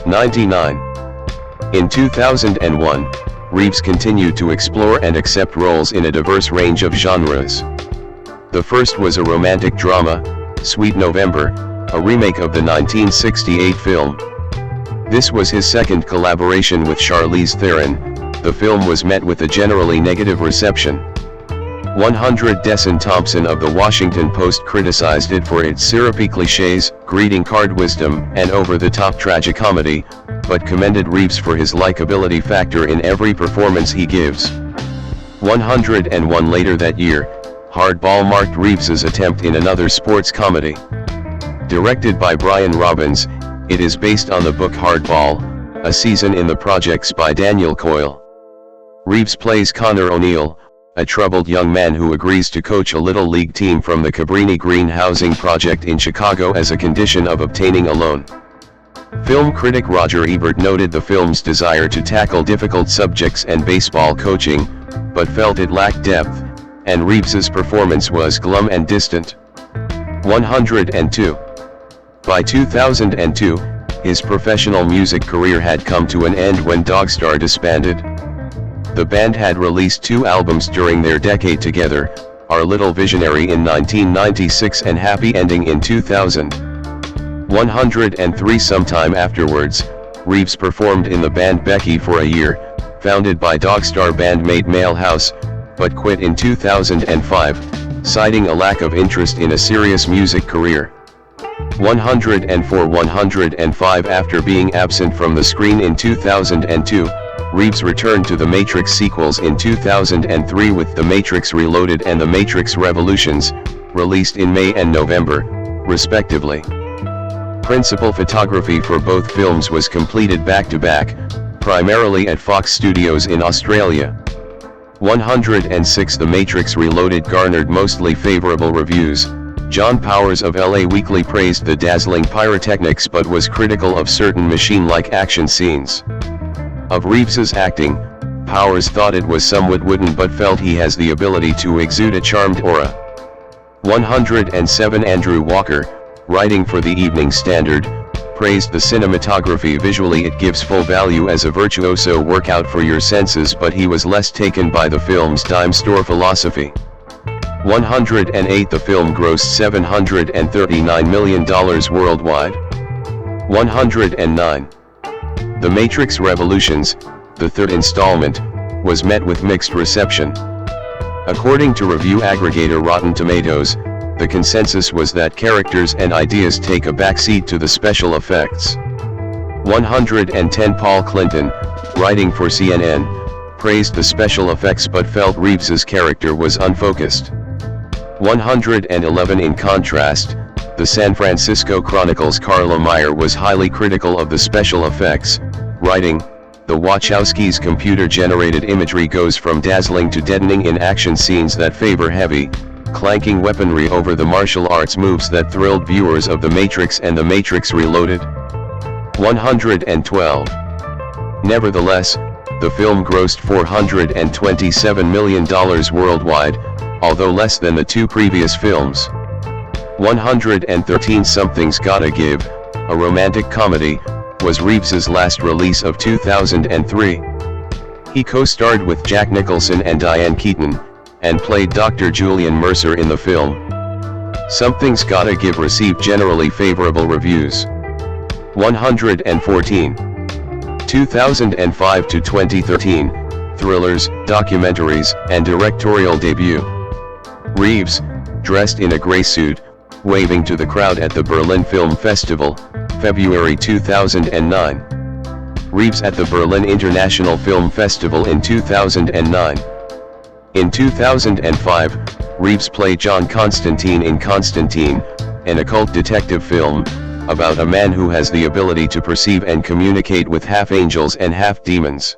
99. In 2001, Reeves continued to explore and accept roles in a diverse range of genres. The first was a romantic drama, Sweet November, a remake of the 1968 film. This was his second collaboration with Charlize Theron. The film was met with a generally negative reception. 100 Desson Thompson of the Washington Post criticized it for its syrupy cliches, greeting card wisdom, and over-the-top tragicomedy, but commended Reeves for his likability factor in every performance he gives. 101 Later that year, Hardball marked Reeves's attempt in another sports comedy. Directed by Brian Robbins, it is based on the book Hardball, A Season in the Projects by Daniel Coyle. Reeves plays Connor O'Neill, a troubled young man who agrees to coach a little league team from the Cabrini Green housing project in Chicago as a condition of obtaining a loan. Film critic Roger Ebert noted the film's desire to tackle difficult subjects and baseball coaching, but felt it lacked depth, and Reeves's performance was glum and distant. 102. By 2002, his professional music career had come to an end when Dogstar disbanded. The band had released 2 albums during their decade together, Our Little Visionary in 1996 and Happy Ending in 2000. 103 Sometime afterwards, Reeves performed in the band Becky for a year, founded by Dogstar bandmate Male House, but quit in 2005, citing a lack of interest in a serious music career. 104 105 After being absent from the screen in 2002, Reeves returned to the Matrix sequels in 2003 with The Matrix Reloaded and The Matrix Revolutions, released in May and November, respectively. Principal photography for both films was completed back-to-back, primarily at Fox Studios in Australia. 106 The Matrix Reloaded garnered mostly favorable reviews. John Powers of LA Weekly praised the dazzling pyrotechnics but was critical of certain machine-like action scenes. Of Reeves's acting, Powers thought it was somewhat wooden but felt he has the ability to exude a charmed aura. 107 Andrew Walker, writing for the Evening Standard, praised the cinematography. Visually it gives full value as a virtuoso workout for your senses, but he was less taken by the film's dime store philosophy. 108 The film grossed $739 million worldwide. 109 The Matrix Revolutions, the third installment, was met with mixed reception. According to review aggregator Rotten Tomatoes, the consensus was that characters and ideas take a backseat to the special effects. 110 Paul Clinton, writing for CNN, praised the special effects but felt Reeves's character was unfocused. 111 In contrast, the San Francisco Chronicle's Carla Meyer was highly critical of the special effects, writing, "The Wachowskis' computer-generated imagery goes from dazzling to deadening in action scenes that favor heavy, clanking weaponry over the martial arts moves that thrilled viewers of The Matrix and The Matrix Reloaded." 112 Nevertheless, the film grossed $427 million worldwide, although less than the two previous films. 113 Something's Gotta Give, a romantic comedy, was Reeves's last release of 2003. He co-starred with Jack Nicholson and Diane Keaton, and played Dr. Julian Mercer in the film. Something's Gotta Give received generally favorable reviews. 114 2005 to 2013, thrillers, documentaries, and directorial debut. Reeves, dressed in a gray suit, waving to the crowd at the Berlin Film Festival, February 2009. Reeves at the Berlin International Film Festival in 2009. In 2005, Reeves played John Constantine in Constantine, an occult detective film, about a man who has the ability to perceive and communicate with half angels and half demons.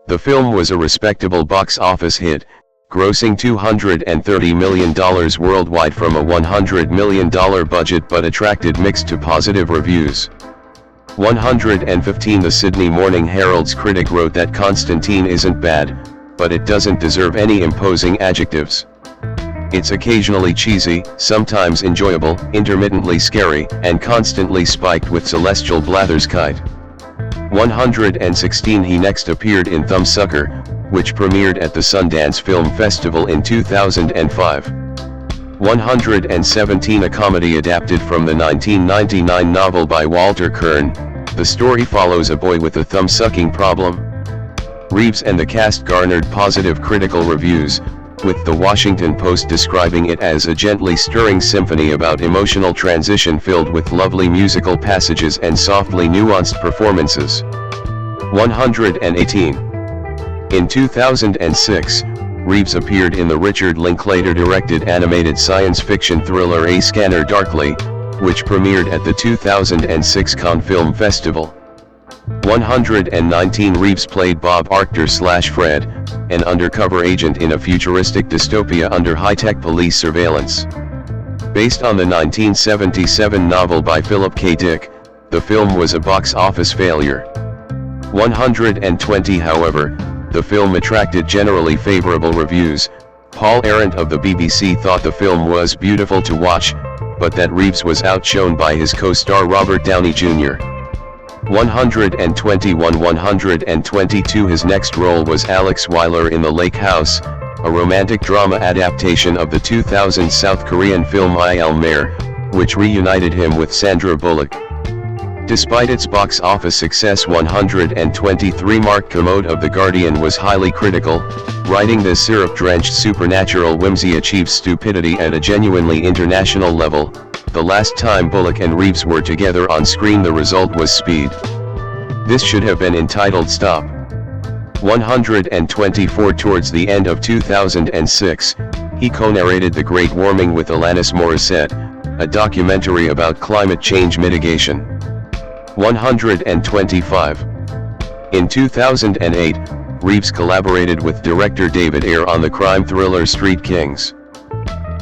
The film was a respectable box office hit, grossing $230 million worldwide from a $100 million budget, but attracted mixed to positive reviews. 115 The Sydney Morning Herald's critic wrote that Constantine isn't bad, but it doesn't deserve any imposing adjectives. It's occasionally cheesy, sometimes enjoyable, intermittently scary, and constantly spiked with celestial blatherskite. 116 He next appeared in Thumbsucker, which premiered at the Sundance Film Festival in 2005. 117 A comedy adapted from the 1999 novel by Walter Kern, the story follows a boy with a thumb-sucking problem. Reeves and the cast garnered positive critical reviews, with the Washington Post describing it as a gently stirring symphony about emotional transition filled with lovely musical passages and softly nuanced performances. 118 In 2006, Reeves appeared in the Richard Linklater-directed animated science fiction thriller A Scanner Darkly, which premiered at the 2006 Cannes Film Festival. 119 Reeves played Bob Arctor/Fred, an undercover agent in a futuristic dystopia under high-tech police surveillance. Based on the 1977 novel by Philip K. Dick, the film was a box office failure. 120 However, the film attracted generally favorable reviews. Paul Arendt of the BBC thought the film was beautiful to watch, but that Reeves was outshone by his co-star Robert Downey Jr. 121 122 His next role was Alex Weiler in The Lake House, a romantic drama adaptation of the 2000 South Korean film I Elmer, which reunited him with Sandra Bullock. Despite its box office success, 123 Mark Kermode of The Guardian was highly critical, writing this syrup-drenched supernatural whimsy achieves stupidity at a genuinely international level. The last time Bullock and Reeves were together on screen, the result was Speed. This should have been entitled Stop. 124 Towards the end of 2006, he co-narrated The Great Warming with Alanis Morissette, a documentary about climate change mitigation. 125 In 2008, Reeves collaborated with director David Ayer on the crime thriller Street Kings.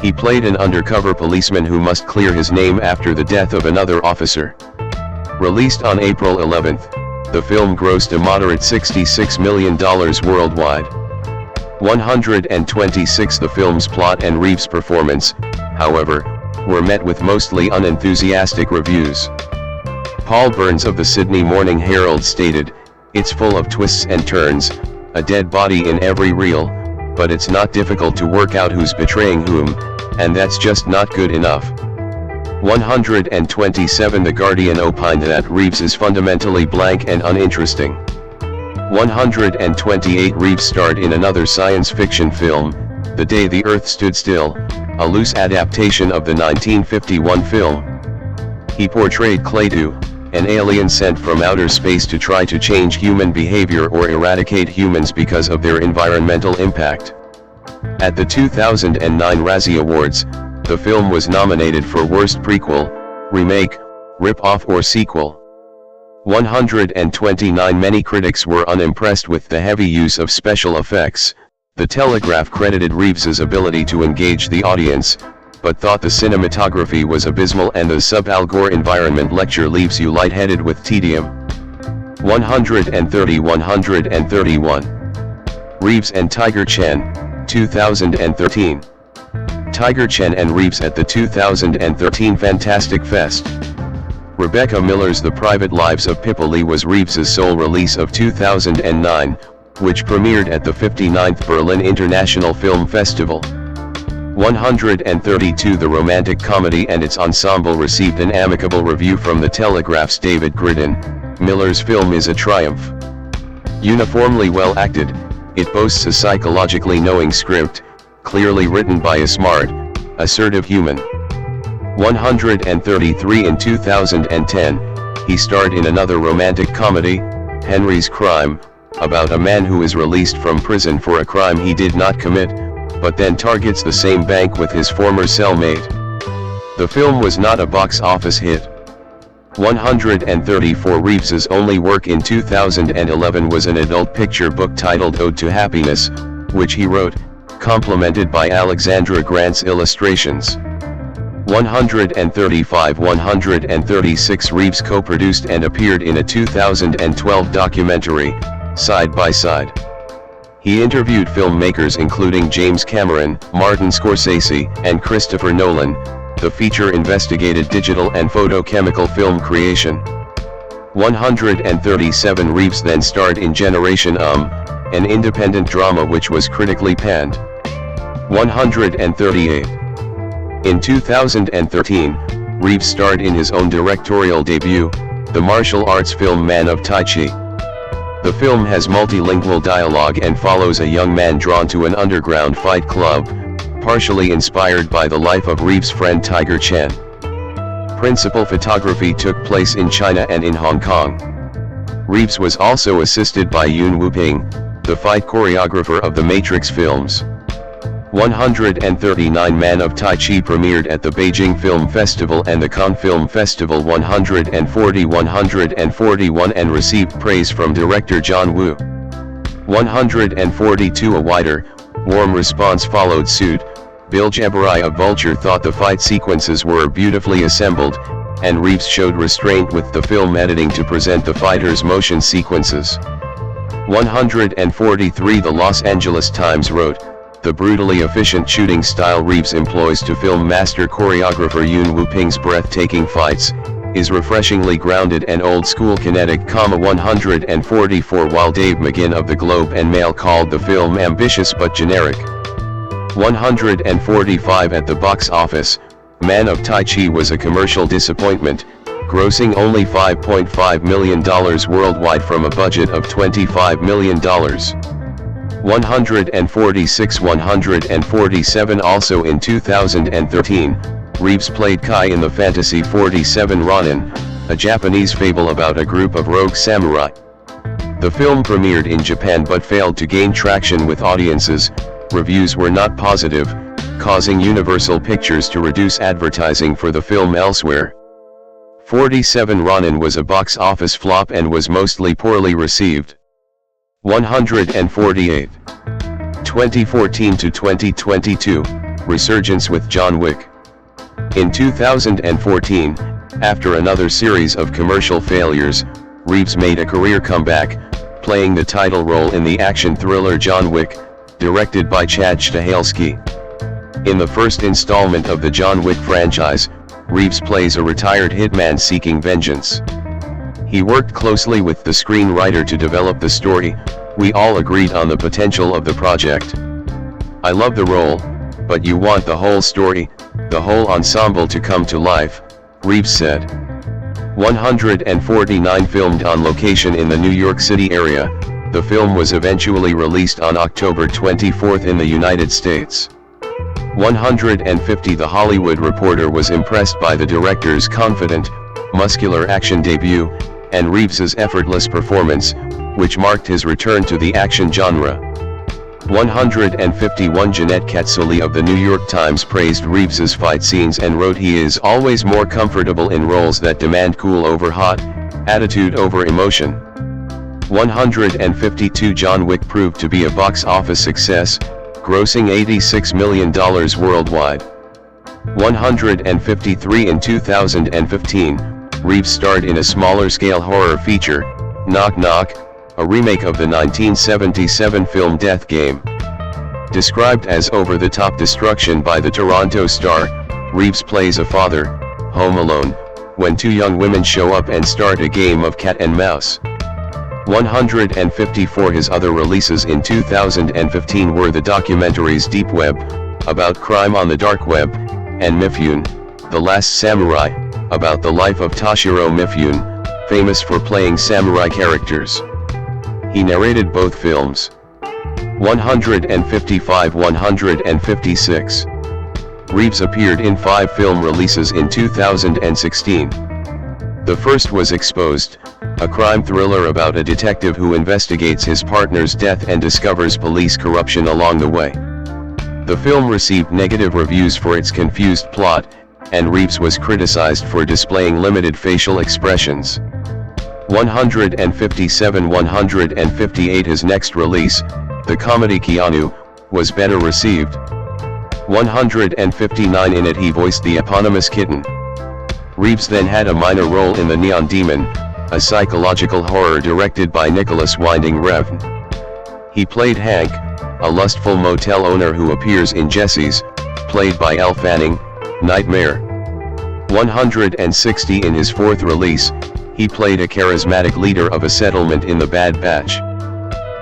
He played an undercover policeman who must clear his name after the death of another officer. Released on April 11, the film grossed a moderate $66 million worldwide. 126. The film's plot and Reeves' performance, however, were met with mostly unenthusiastic reviews. Paul Burns of the Sydney Morning Herald stated, "It's full of twists and turns, a dead body in every reel, but it's not difficult to work out who's betraying whom, and that's just not good enough." 127. The Guardian opined that Reeves is fundamentally blank and uninteresting. 128. Reeves starred in another science fiction film, The Day the Earth Stood Still, a loose adaptation of the 1951 film. He portrayed Clayton, an alien sent from outer space to try to change human behavior or eradicate humans because of their environmental impact. At the 2009 Razzie Awards, the film was nominated for Worst Prequel, Remake, Rip-Off or Sequel. 129. Many critics were unimpressed with the heavy use of special effects. The Telegraph credited Reeves's ability to engage the audience, but thought the cinematography was abysmal and the sub-Al Gore environment lecture leaves you lightheaded with tedium. 131. Reeves and Tiger Chen, 2013. Tiger Chen and Reeves at the 2013 Fantastic Fest. Rebecca Miller's The Private Lives of Pipoli was Reeves's sole release of 2009, which premiered at the 59th Berlin International Film Festival. 132. The romantic comedy and its ensemble received an amicable review from The Telegraph's David Gridden. Miller's film is a triumph. Uniformly well acted, it boasts a psychologically knowing script, clearly written by a smart, assertive human. 133. In 2010, he starred in another romantic comedy, Henry's Crime, about a man who is released from prison for a crime he did not commit, but then targets the same bank with his former cellmate. The film was not a box office hit. 134. Reeves's only work in 2011 was an adult picture book titled Ode to Happiness, which he wrote, complemented by Alexandra Grant's illustrations. 135. 136. Reeves co-produced and appeared in a 2012 documentary, Side by Side. He interviewed filmmakers including James Cameron, Martin Scorsese, and Christopher Nolan. The feature investigated digital and photochemical film creation. 137. Reeves then starred in Generation an independent drama which was critically panned. 138. In 2013, Reeves starred in his own directorial debut, the martial arts film Man of Tai Chi. The film has multilingual dialogue and follows a young man drawn to an underground fight club, partially inspired by the life of Reeves' friend Tiger Chen. Principal photography took place in China and in Hong Kong. Reeves was also assisted by Yuen Woo-ping, the fight choreographer of the Matrix films. 139. Man of Tai Chi premiered at the Beijing Film Festival and the Cannes Film Festival 141 and received praise from director John Woo. 142. A wider, warm response followed suit. Bilge Ebrai of Vulture thought the fight sequences were beautifully assembled, and Reeves showed restraint with the film editing to present the fighters' motion sequences. 143. The Los Angeles Times wrote, "The brutally efficient shooting style Reeves employs to film master choreographer Yuen Woo-ping's breathtaking fights, is refreshingly grounded and old-school kinetic." 144. While Dave McGinn of the Globe and Mail called the film ambitious but generic. 145. At the box office, Man of Tai Chi was a commercial disappointment, grossing only $5.5 million worldwide from a budget of $25 million. 146. 147. Also in 2013, Reeves played Kai in the fantasy 47 Ronin, a Japanese fable about a group of rogue samurai. The film premiered in Japan but failed to gain traction with audiences. Reviews were not positive, causing Universal Pictures to reduce advertising for the film elsewhere. 47. Ronin was a box office flop and was mostly poorly received. 148. 2014 to 2022, Resurgence with John Wick. In 2014, after another series of commercial failures, Reeves made a career comeback, playing the title role in the action thriller John Wick, directed by Chad Stahelski. In the first installment of the John Wick franchise, Reeves plays a retired hitman seeking vengeance. He worked closely with the screenwriter to develop the story. We all agreed on the potential of the project. I love the role, but you want the whole story, the whole ensemble to come to life, Reeves said. 149 filmed on location in the New York City area, the film was eventually released on October 24 in the United States. 150 The Hollywood Reporter was impressed by the director's confident, muscular action debut, and Reeves's effortless performance, which marked his return to the action genre. 151 Jeanette Katsoulis of the New York Times praised Reeves's fight scenes and wrote he is always more comfortable in roles that demand cool over hot, attitude over emotion. 152 John Wick proved to be a box office success, grossing $86 million worldwide. 153 In 2015, Reeves starred in a smaller-scale horror feature, Knock Knock, a remake of the 1977 film Death Game. Described as over-the-top destruction by the Toronto Star, Reeves plays a father, home alone, when two young women show up and start a game of cat and mouse. 154 His other releases in 2015 were the documentaries Deep Web, about crime on the dark web, and Mifune, The Last Samurai, about the life of Toshiro Mifune, famous for playing samurai characters. He narrated both films. 156. Reeves appeared in 5 film releases in 2016. The first was Exposed, a crime thriller about a detective who investigates his partner's death and discovers police corruption along the way. The film received negative reviews for its confused plot, and Reeves was criticized for displaying limited facial expressions. 157 158 His next release, the comedy Keanu, was better received. 159 In it he voiced the eponymous kitten. Reeves then had a minor role in The Neon Demon, a psychological horror directed by Nicholas Winding Refn. He played Hank, a lustful motel owner who appears in Jesse's, played by Elle Fanning, Nightmare. 160 In his fourth release, he played a charismatic leader of a settlement in The Bad Batch.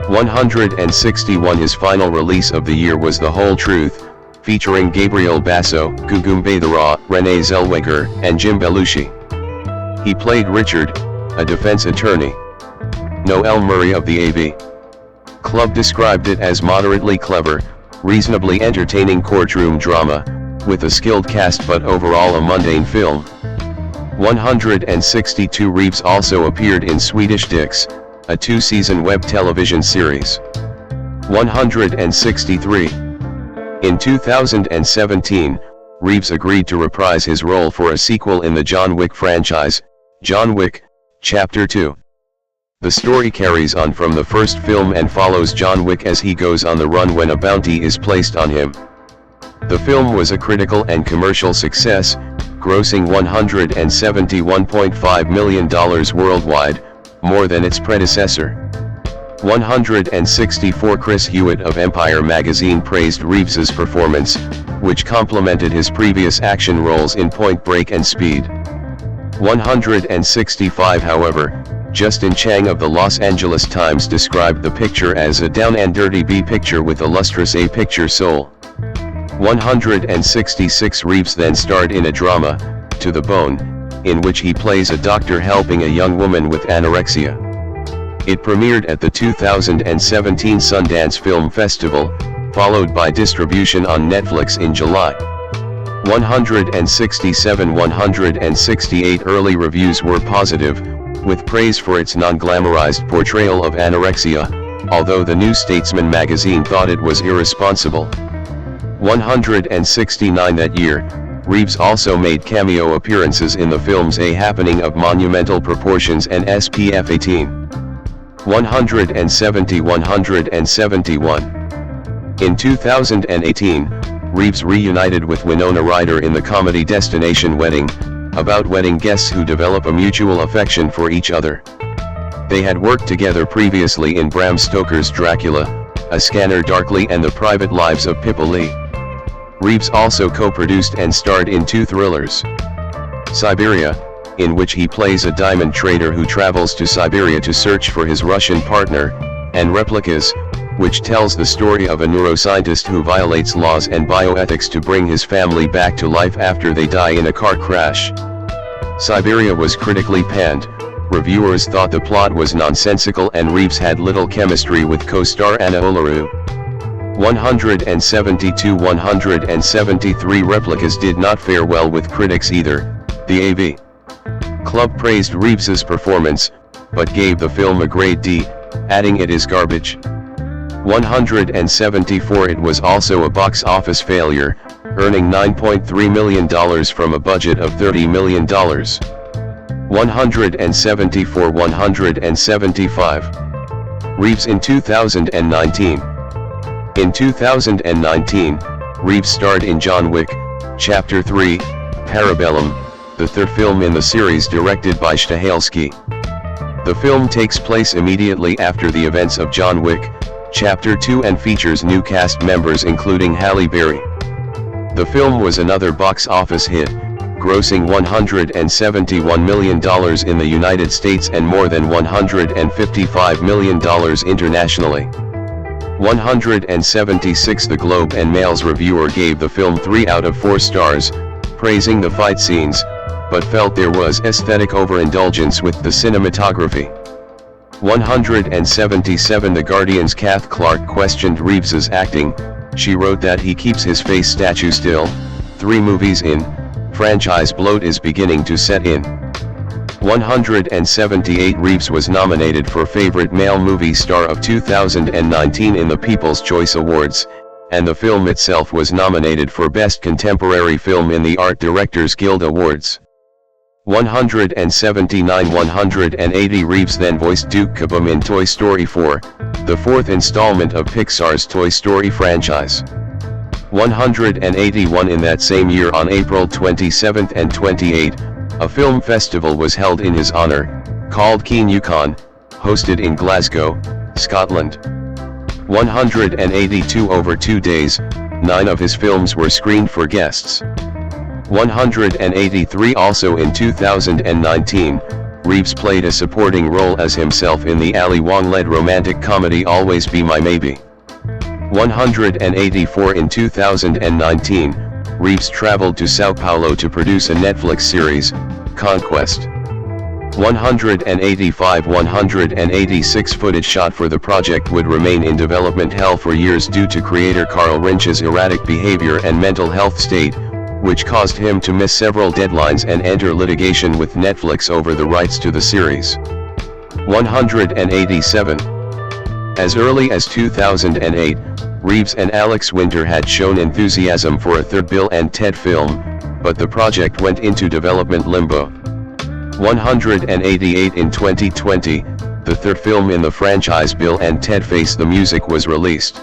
161 His final release of the year was The Whole Truth, featuring Gabriel Basso, Gugum Bathara, Renee Zellweger, and Jim Belushi. He played Richard, a defense attorney. Noel Murray of the AV Club described it as moderately clever, reasonably entertaining courtroom drama, with a skilled cast but overall a mundane film. 162 Reeves also appeared in Swedish Dicks, a 2-season web television series. 163. In 2017, Reeves agreed to reprise his role for a sequel in the John Wick franchise, John Wick, Chapter 2. The story carries on from the first film and follows John Wick as he goes on the run when a bounty is placed on him. The film was a critical and commercial success, grossing $171.5 million worldwide, more than its predecessor. 164 Chris Hewitt of Empire magazine praised Reeves's performance, which complemented his previous action roles in Point Break and Speed. 165 However, Justin Chang of the Los Angeles Times described the picture as a down and dirty B picture with a lustrous A picture soul. 166 Reeves then starred in a drama, To the Bone, in which he plays a doctor helping a young woman with anorexia. It premiered at the 2017 Sundance Film Festival, followed by distribution on Netflix in July. 167 168 Early reviews were positive, with praise for its non-glamorized portrayal of anorexia, although the New Statesman magazine thought it was irresponsible. 169 That year, Reeves also made cameo appearances in the films A Happening of Monumental Proportions and SPF 18. 170 171. In 2018, Reeves reunited with Winona Ryder in the comedy Destination Wedding, about wedding guests who develop a mutual affection for each other. They had worked together previously in Bram Stoker's Dracula, A Scanner Darkly and The Private Lives of Pippa Lee. Reeves also co-produced and starred in 2 thrillers. Siberia, in which he plays a diamond trader who travels to Siberia to search for his Russian partner, and Replicas, which tells the story of a neuroscientist who violates laws and bioethics to bring his family back to life after they die in a car crash. Siberia was critically panned. Reviewers thought the plot was nonsensical and Reeves had little chemistry with co-star Anna Olaru. 172-173 Replicas did not fare well with critics either. The AV Club praised Reeves's performance, but gave the film a grade D, adding it is garbage. 174 It was also a box office failure, earning $9.3 million from a budget of $30 million. 174-175 Reeves in 2019. In 2019, Reeves starred in John Wick, Chapter 3, Parabellum, the 3rd film in the series directed by Stahelski. The film takes place immediately after the events of John Wick, Chapter 2 and features new cast members including Halle Berry. The film was another box office hit, grossing $171 million in the United States and more than $155 million internationally. 176 The Globe and Mail's reviewer gave the film 3 out of 4 stars, praising the fight scenes, but felt there was aesthetic overindulgence with the cinematography. 177 The Guardian's Kath Clark questioned Reeves's acting. She wrote that he keeps his face statue still. 3 movies in, franchise bloat is beginning to set in. 178 Reeves was nominated for Favorite Male Movie Star of 2019 in the People's Choice Awards, and the film itself was nominated for Best Contemporary Film in the Art Directors Guild Awards. 179-180 Reeves then voiced Duke Kaboom in Toy Story 4, the 4th installment of Pixar's Toy Story franchise. 181 In that same year on April 27 and 28, a film festival was held in his honor, called KeanuCon, hosted in Glasgow, Scotland. 182 Over 2 days, 9 of his films were screened for guests. 183 Also in 2019, Reeves played a supporting role as himself in the Ali Wong-led romantic comedy Always Be My Maybe. 184 In 2019, Reeves traveled to Sao Paulo to produce a Netflix series, Conquest. 185-186 Footage shot for the project would remain in development hell for years due to creator Carl Rinch's erratic behavior and mental health state, which caused him to miss several deadlines and enter litigation with Netflix over the rights to the series. 187. As early as 2008, Reeves and Alex Winter had shown enthusiasm for a 3rd Bill and Ted film, but the project went into development limbo. 188 In 2020, the 3rd film in the franchise Bill and Ted Face the Music was released.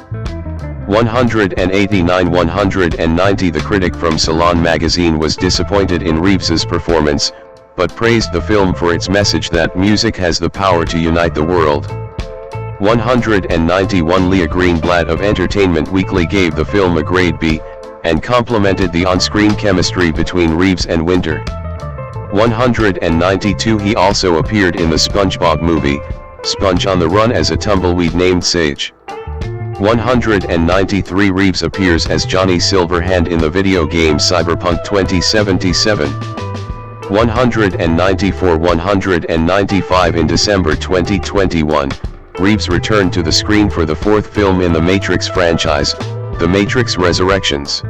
189-190 The critic from Salon magazine was disappointed in Reeves's performance, but praised the film for its message that music has the power to unite the world. 191 Leah Greenblatt of Entertainment Weekly gave the film a grade B, and complimented the on-screen chemistry between Reeves and Winter. 192 He also appeared in the SpongeBob movie, Sponge on the Run as a tumbleweed named Sage. 193 Reeves appears as Johnny Silverhand in the video game Cyberpunk 2077. 194-195 In December 2021, Reeves returned to the screen for the 4th film in the Matrix franchise, The Matrix Resurrections.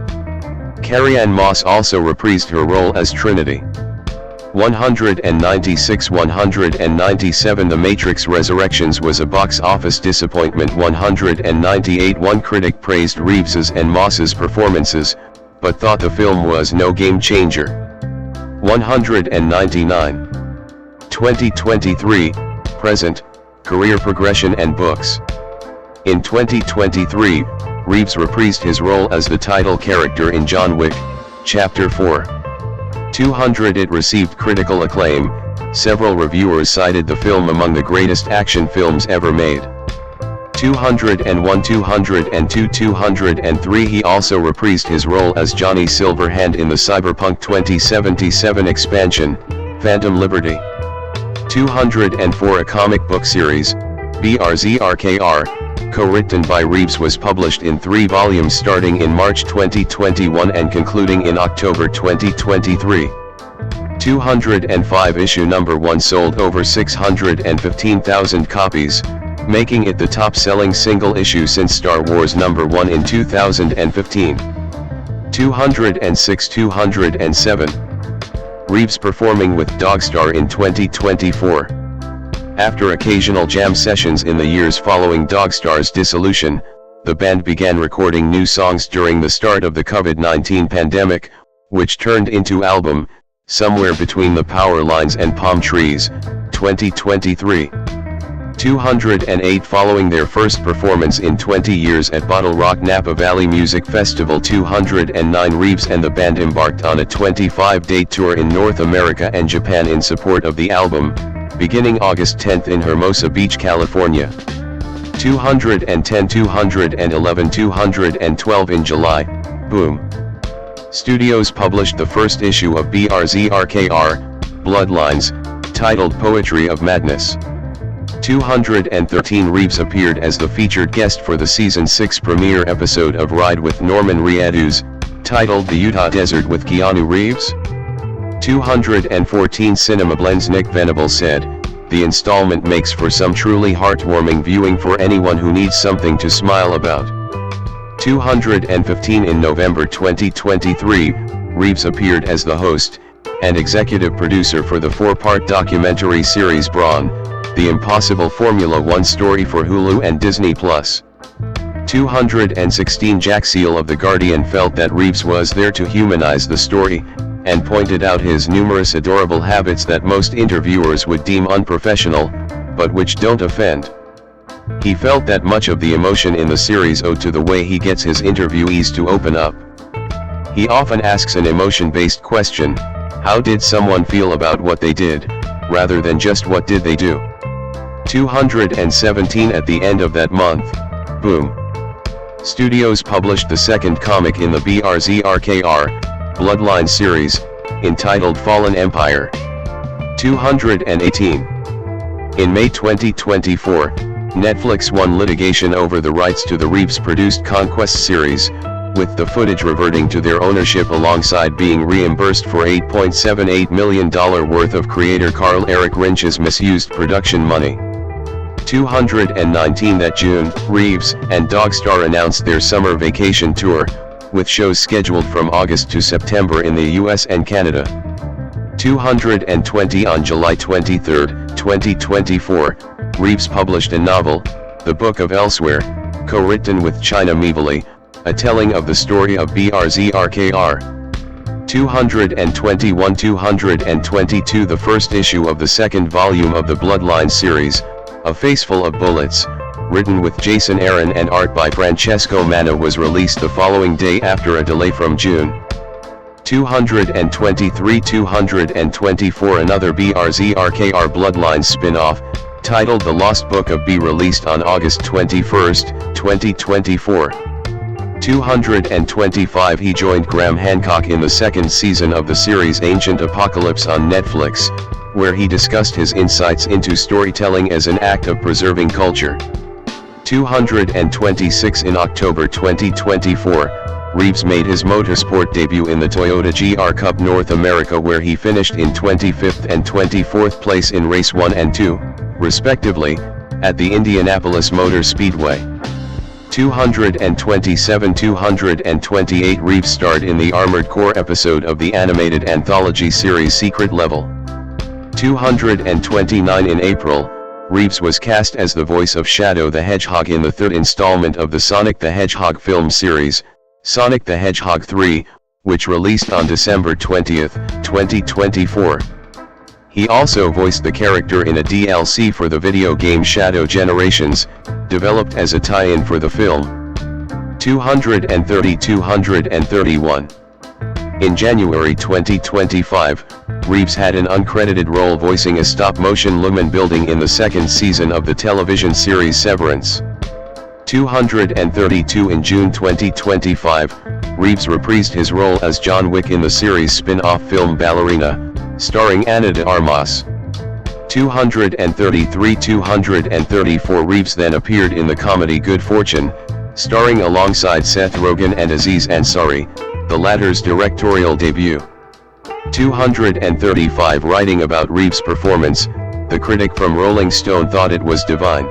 Carrie-Anne Moss also reprised her role as Trinity. 196-197 The Matrix Resurrections was a box office disappointment. 198 One critic praised Reeves's and Moss's performances, but thought the film was no game changer. 199. 2023, Present, Career Progression and Books. In 2023, Reeves reprised his role as the title character in John Wick, Chapter 4. 200 It received critical acclaim. Several reviewers cited the film among the greatest action films ever made. 201, 202, 203. He also reprised his role as Johnny Silverhand in the Cyberpunk 2077 expansion, Phantom Liberty. 204. A comic book series, BRZRKR, co-written by Reeves, was published in 3 volumes starting in March 2021 and concluding in October 2023. 205. Issue number 1 sold over 615,000 copies, making it the top-selling single issue since Star Wars number 1 in 2015. 206, 207. Reeves performing with Dogstar in 2024. After occasional jam sessions in the years following Dogstar's dissolution, the band began recording new songs during the start of the COVID-19 pandemic, which turned into album, Somewhere Between the Power Lines and Palm Trees, 2023. 208. Following their first performance in 20 years at Bottle Rock Napa Valley Music Festival 209, Reeves and the band embarked on a 25-day tour in North America and Japan in support of the album, beginning August 10 in Hermosa Beach, California. 210, 211, 212. In July, Boom Studios published the first issue of BRZRKR, Bloodlines, titled Poetry of Madness. 213. Reeves appeared as the featured guest for the Season 6 premiere episode of Ride with Norman Reedus, titled The Utah Desert with Keanu Reeves. 214. Cinema Blends. Nick Venables said, "The installment makes for some truly heartwarming viewing for anyone who needs something to smile about." 215. In November 2023, Reeves appeared as the host and executive producer for the 4-part documentary series Brawn, The Impossible Formula One story for Hulu and Disney+. 216. Jack Seal of The Guardian felt that Reeves was there to humanize the story, and pointed out his numerous adorable habits that most interviewers would deem unprofessional, but which don't offend. He felt that much of the emotion in the series owed to the way he gets his interviewees to open up. He often asks an emotion-based question, how did someone feel about what they did, rather than just what did they do. 217. At the end of that month, Boom Studios published the second comic in the BRZRKR, Bloodline series, entitled Fallen Empire. 218. In May 2024, Netflix won litigation over the rights to the Reeves-produced Conquest series, with the footage reverting to their ownership alongside being reimbursed for $8.78 million worth of creator Carl Eric Rinch's misused production money. 219. That June, Reeves and Dogstar announced their summer vacation tour, with shows scheduled from August to September in the US and Canada. 220. On July 23, 2024, Reeves published a novel, The Book of Elsewhere, co-written with China Mieville, a telling of the story of BRZRKR. 221. 222. The first issue of the second volume of the Bloodline series, A Face Full of Bullets, written with Jason Aaron and art by Francesco Manna, was released the following day after a delay from June. 223. 224. Another BRZRKR Bloodlines spin-off, titled The Lost Book of B, released on August 21, 2024. 225. He joined Graham Hancock in the second season of the series Ancient Apocalypse on Netflix, where he discussed his insights into storytelling as an act of preserving culture. 226. In October 2024, Reeves made his motorsport debut in the Toyota GR Cup North America, where he finished in 25th and 24th place in Race 1 and 2, respectively, at the Indianapolis Motor Speedway. 227. 228. Reeves starred in the Armored Core episode of the animated anthology series Secret Level. 229. In April, Reeves was cast as the voice of Shadow the Hedgehog in the third installment of the Sonic the Hedgehog film series, Sonic the Hedgehog 3, which released on December 20, 2024. He also voiced the character in a DLC for the video game Shadow Generations, developed as a tie-in for the film. 230. 231. In January 2025, Reeves had an uncredited role voicing a stop-motion Lumen building in the second season of the television series Severance. 232 In June 2025, Reeves reprised his role as John Wick in the series spin-off film Ballerina, starring Ana de Armas. 234 Reeves then appeared in the comedy Good Fortune, starring alongside Seth Rogen and Aziz Ansari, the latter's directorial debut. 235 Writing about Reeves' performance, the critic from Rolling Stone thought it was divine.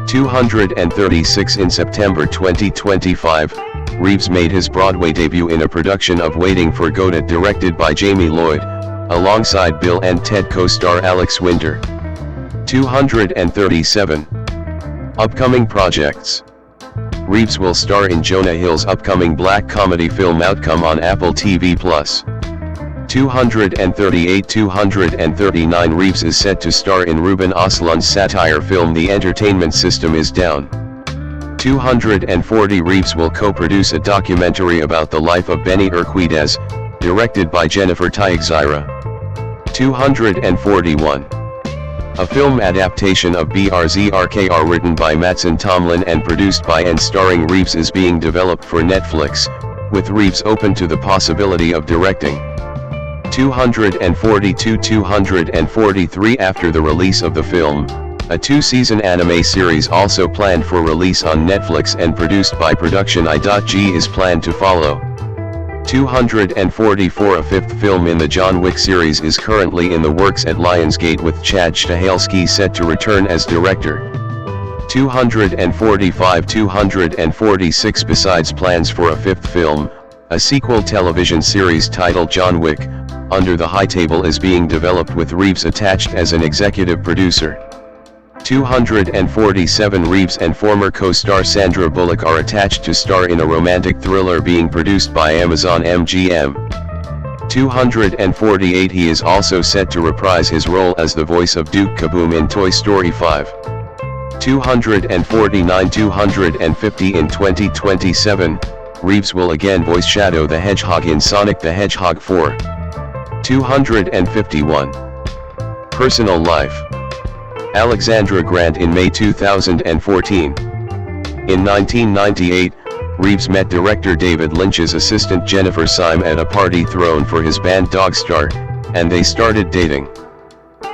236 In September 2025, Reeves made his Broadway debut in a production of Waiting for Godot directed by Jamie Lloyd, alongside Bill and Ted co-star Alex Winter. 237 Upcoming projects. Reeves will star in Jonah Hill's upcoming black comedy film Outcome on Apple TV+. 239 Reeves is set to star in Ruben Östlund's satire film The Entertainment System is Down. 240 Reeves will co-produce a documentary about the life of Benny Urquidez, directed by Jennifer Teixeira. 241 A film adaptation of BRZRKR written by Mattson Tomlin and produced by and starring Reeves is being developed for Netflix, with Reeves open to the possibility of directing. 243 After the release of the film, a two-season anime series also planned for release on Netflix and produced by Production I.G is planned to follow. 244 A fifth film in the John Wick series is currently in the works at Lionsgate with Chad Stahelski set to return as director. 246 Besides plans for a fifth film, a sequel television series titled John Wick, Under the High Table is being developed with Reeves attached as an executive producer. 247 Reeves and former co-star Sandra Bullock are attached to star in a romantic thriller being produced by Amazon MGM. 248 He is also set to reprise his role as the voice of Duke Kaboom in Toy Story 5. 250 In 2027, Reeves will again voice Shadow the Hedgehog in Sonic the Hedgehog 4. 251 Personal life. Alexandra Grant in May 2014. In 1998, Reeves met director David Lynch's assistant Jennifer Syme at a party thrown for his band Dogstar, and they started dating.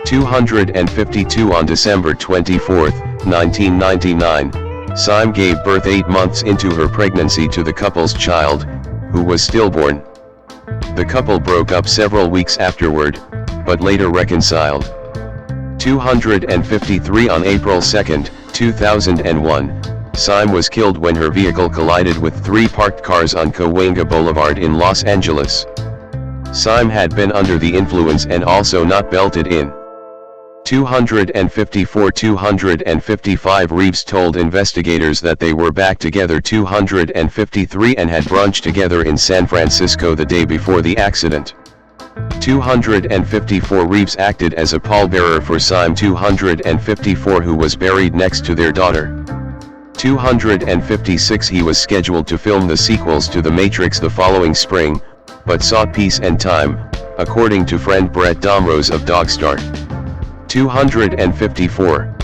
252 On December 24, 1999, Syme gave birth 8 months into her pregnancy to the couple's child, who was stillborn. The couple broke up several weeks afterward, but later reconciled. 253 On April 2, 2001, Syme was killed when her vehicle collided with 3 parked cars on Cahuenga Boulevard in Los Angeles. Syme had been under the influence and also not belted in. 255 Reeves told investigators that they were back together 253 and had brunch together in San Francisco the day before the accident. 254 Reeves acted as a pallbearer for Syme 254 who was buried next to their daughter. 256 He was scheduled to film the sequels to The Matrix the following spring, but sought peace and time, according to friend Brett Domrose of Dogstar. 254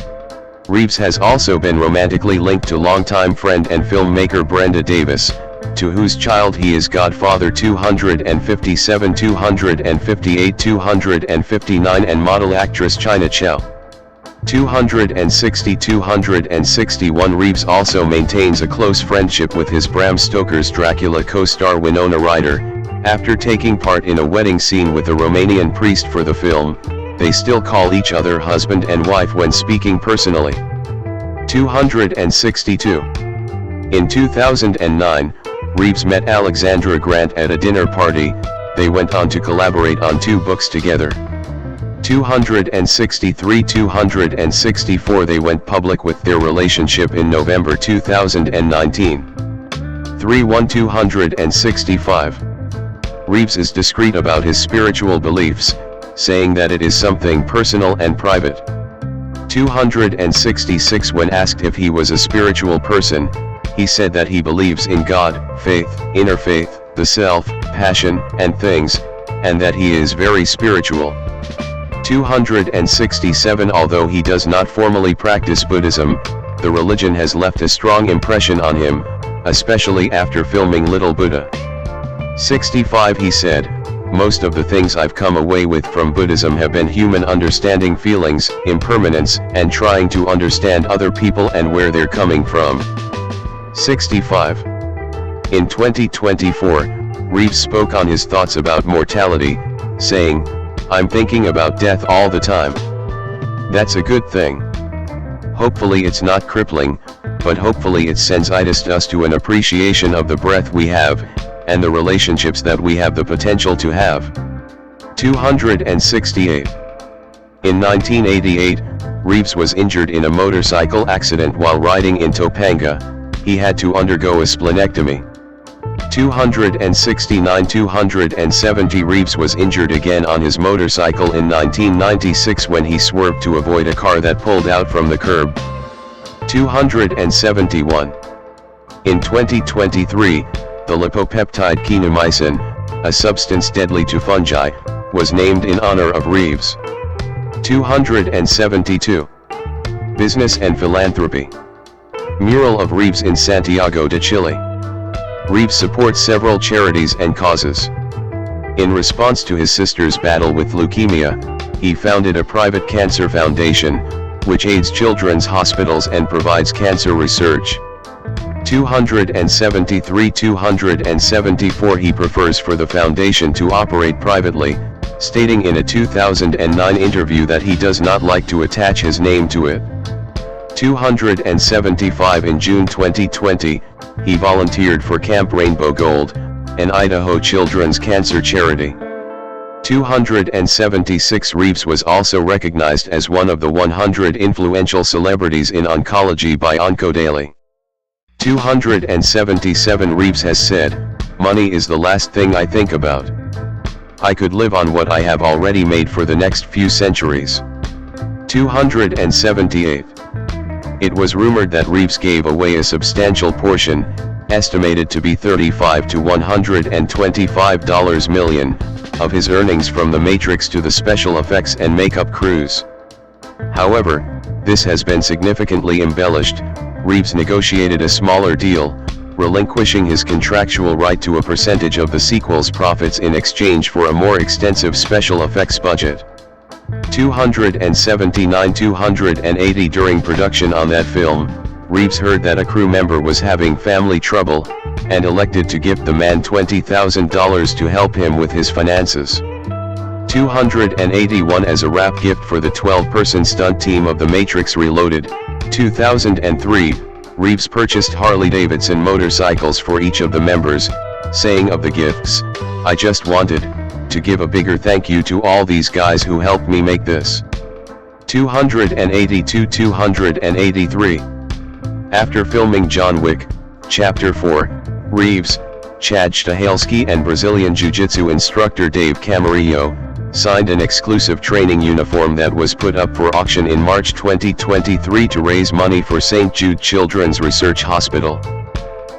Reeves has also been romantically linked to longtime friend and filmmaker Brenda Davis, to whose child he is godfather. 257 258 259 and model actress China Chow. 261 Reeves also maintains a close friendship with his Bram Stoker's Dracula co-star Winona Ryder. After taking part in a wedding scene with a Romanian priest for the film, they still call each other husband and wife when speaking personally. 262 In 2009, Reeves met Alexandra Grant at a dinner party. They went on to collaborate on 2 books together. 264 They went public with their relationship in November 2019. 265 Reeves is discreet about his spiritual beliefs, saying that it is something personal and private. 266 When asked if he was a spiritual person, he said that he believes in God, faith, inner faith, the self, passion, and things, and that he is very spiritual. 267 Although he does not formally practice Buddhism, the religion has left a strong impression on him, especially after filming Little Buddha. 65 He said, "Most of the things I've come away with from Buddhism have been human understanding feelings, impermanence, and trying to understand other people and where they're coming from." 65. In 2024, Reeves spoke on his thoughts about mortality, saying, "I'm thinking about death all the time. That's a good thing. Hopefully it's not crippling, but hopefully it sensitizes us to an appreciation of the breath we have, and the relationships that we have the potential to have." 268. In 1988, Reeves was injured in a motorcycle accident while riding in Topanga. He had to undergo a splenectomy. 269. 270 Reeves was injured again on his motorcycle in 1996 when he swerved to avoid a car that pulled out from the curb. 271. In 2023, the lipopeptide kinemycin, a substance deadly to fungi, was named in honor of Reeves. 272. Business and philanthropy. Mural of Reeves in Santiago de Chile. Reeves supports several charities and causes. In response to his sister's battle with leukemia, he founded a private cancer foundation, which aids children's hospitals and provides cancer research. 273. 274 He prefers for the foundation to operate privately, stating in a 2009 interview that he does not like to attach his name to it. 275 In June 2020, he volunteered for Camp Rainbow Gold, an Idaho children's cancer charity. 276 Reeves was also recognized as one of the 100 influential celebrities in oncology by OncoDaily. 277 Reeves has said, "Money is the last thing I think about. I could live on what I have already made for the next few centuries." 278. It was rumored that Reeves gave away a substantial portion, estimated to be $35 to $125 million, of his earnings from The Matrix to the special effects and makeup crews. However, this has been significantly embellished. Reeves negotiated a smaller deal, relinquishing his contractual right to a percentage of the sequel's profits in exchange for a more extensive special effects budget. 279. 280 During production on that film, Reeves heard that a crew member was having family trouble, and elected to gift the man $20,000 to help him with his finances. 281 As a wrap gift for the 12-person stunt team of The Matrix Reloaded, 2003, Reeves purchased Harley-Davidson motorcycles for each of the members, saying of the gifts, "I just wanted to give a bigger thank you to all these guys who helped me make this." 282. 283 After filming John Wick, Chapter 4, Reeves, Chad Stahelski and Brazilian Jiu-Jitsu instructor Dave Camarillo signed an exclusive training uniform that was put up for auction in March 2023 to raise money for St. Jude Children's Research Hospital.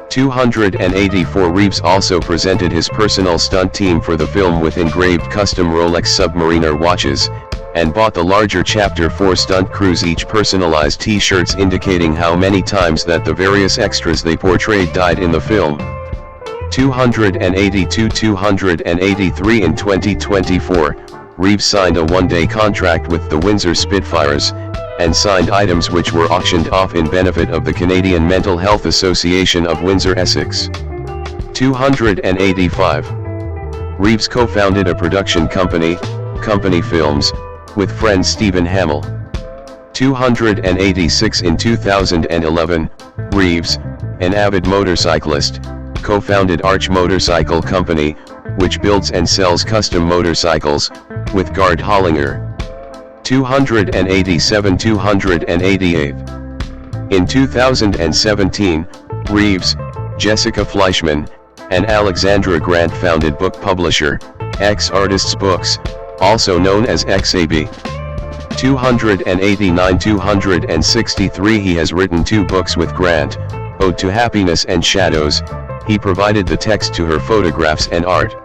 284 Reeves also presented his personal stunt team for the film with engraved custom Rolex Submariner watches, and bought the larger Chapter 4 stunt crews each personalized t-shirts indicating how many times that the various extras they portrayed died in the film. 282. 283 In 2024, Reeves signed a one-day contract with the Windsor Spitfires, and signed items which were auctioned off in benefit of the Canadian Mental Health Association of Windsor, Essex. 285. Reeves co-founded a production company, Company Films, with friend Stephen Hamill. 286 In 2011, Reeves, an avid motorcyclist, co-founded Arch Motorcycle Company, which builds and sells custom motorcycles, with Gard Hollinger. 287. 288 In 2017, Reeves, Jessica Fleischman, and Alexandra Grant founded book publisher, X Artists Books, also known as XAB. 289. 263 He has written 2 books with Grant, Ode to Happiness and Shadows. He provided the text to her photographs and art.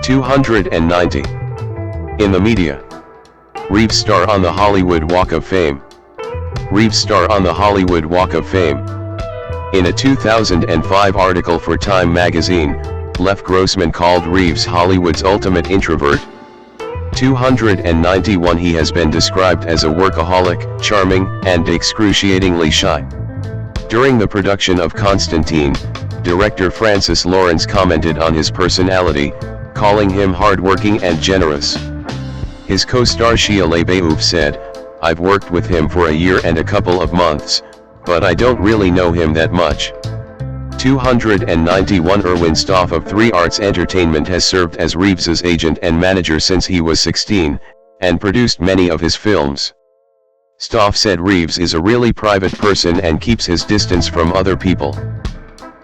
290 In the media, Reeves star on the Hollywood Walk of Fame. Reeves star on the Hollywood Walk of Fame. In a 2005 article for Time magazine, Lev Grossman called Reeves Hollywood's ultimate introvert. 291 He has been described as a workaholic, charming, and excruciatingly shy. During the production of Constantine, director Francis Lawrence commented on his personality, calling him hardworking and generous. His co-star Shia LaBeouf said, "I've worked with him for a year and a couple of months, but I don't really know him that much." 291 Erwin Stoff of 3 Arts Entertainment has served as Reeves's agent and manager since he was 16, and produced many of his films. Stoff said Reeves is a really private person and keeps his distance from other people.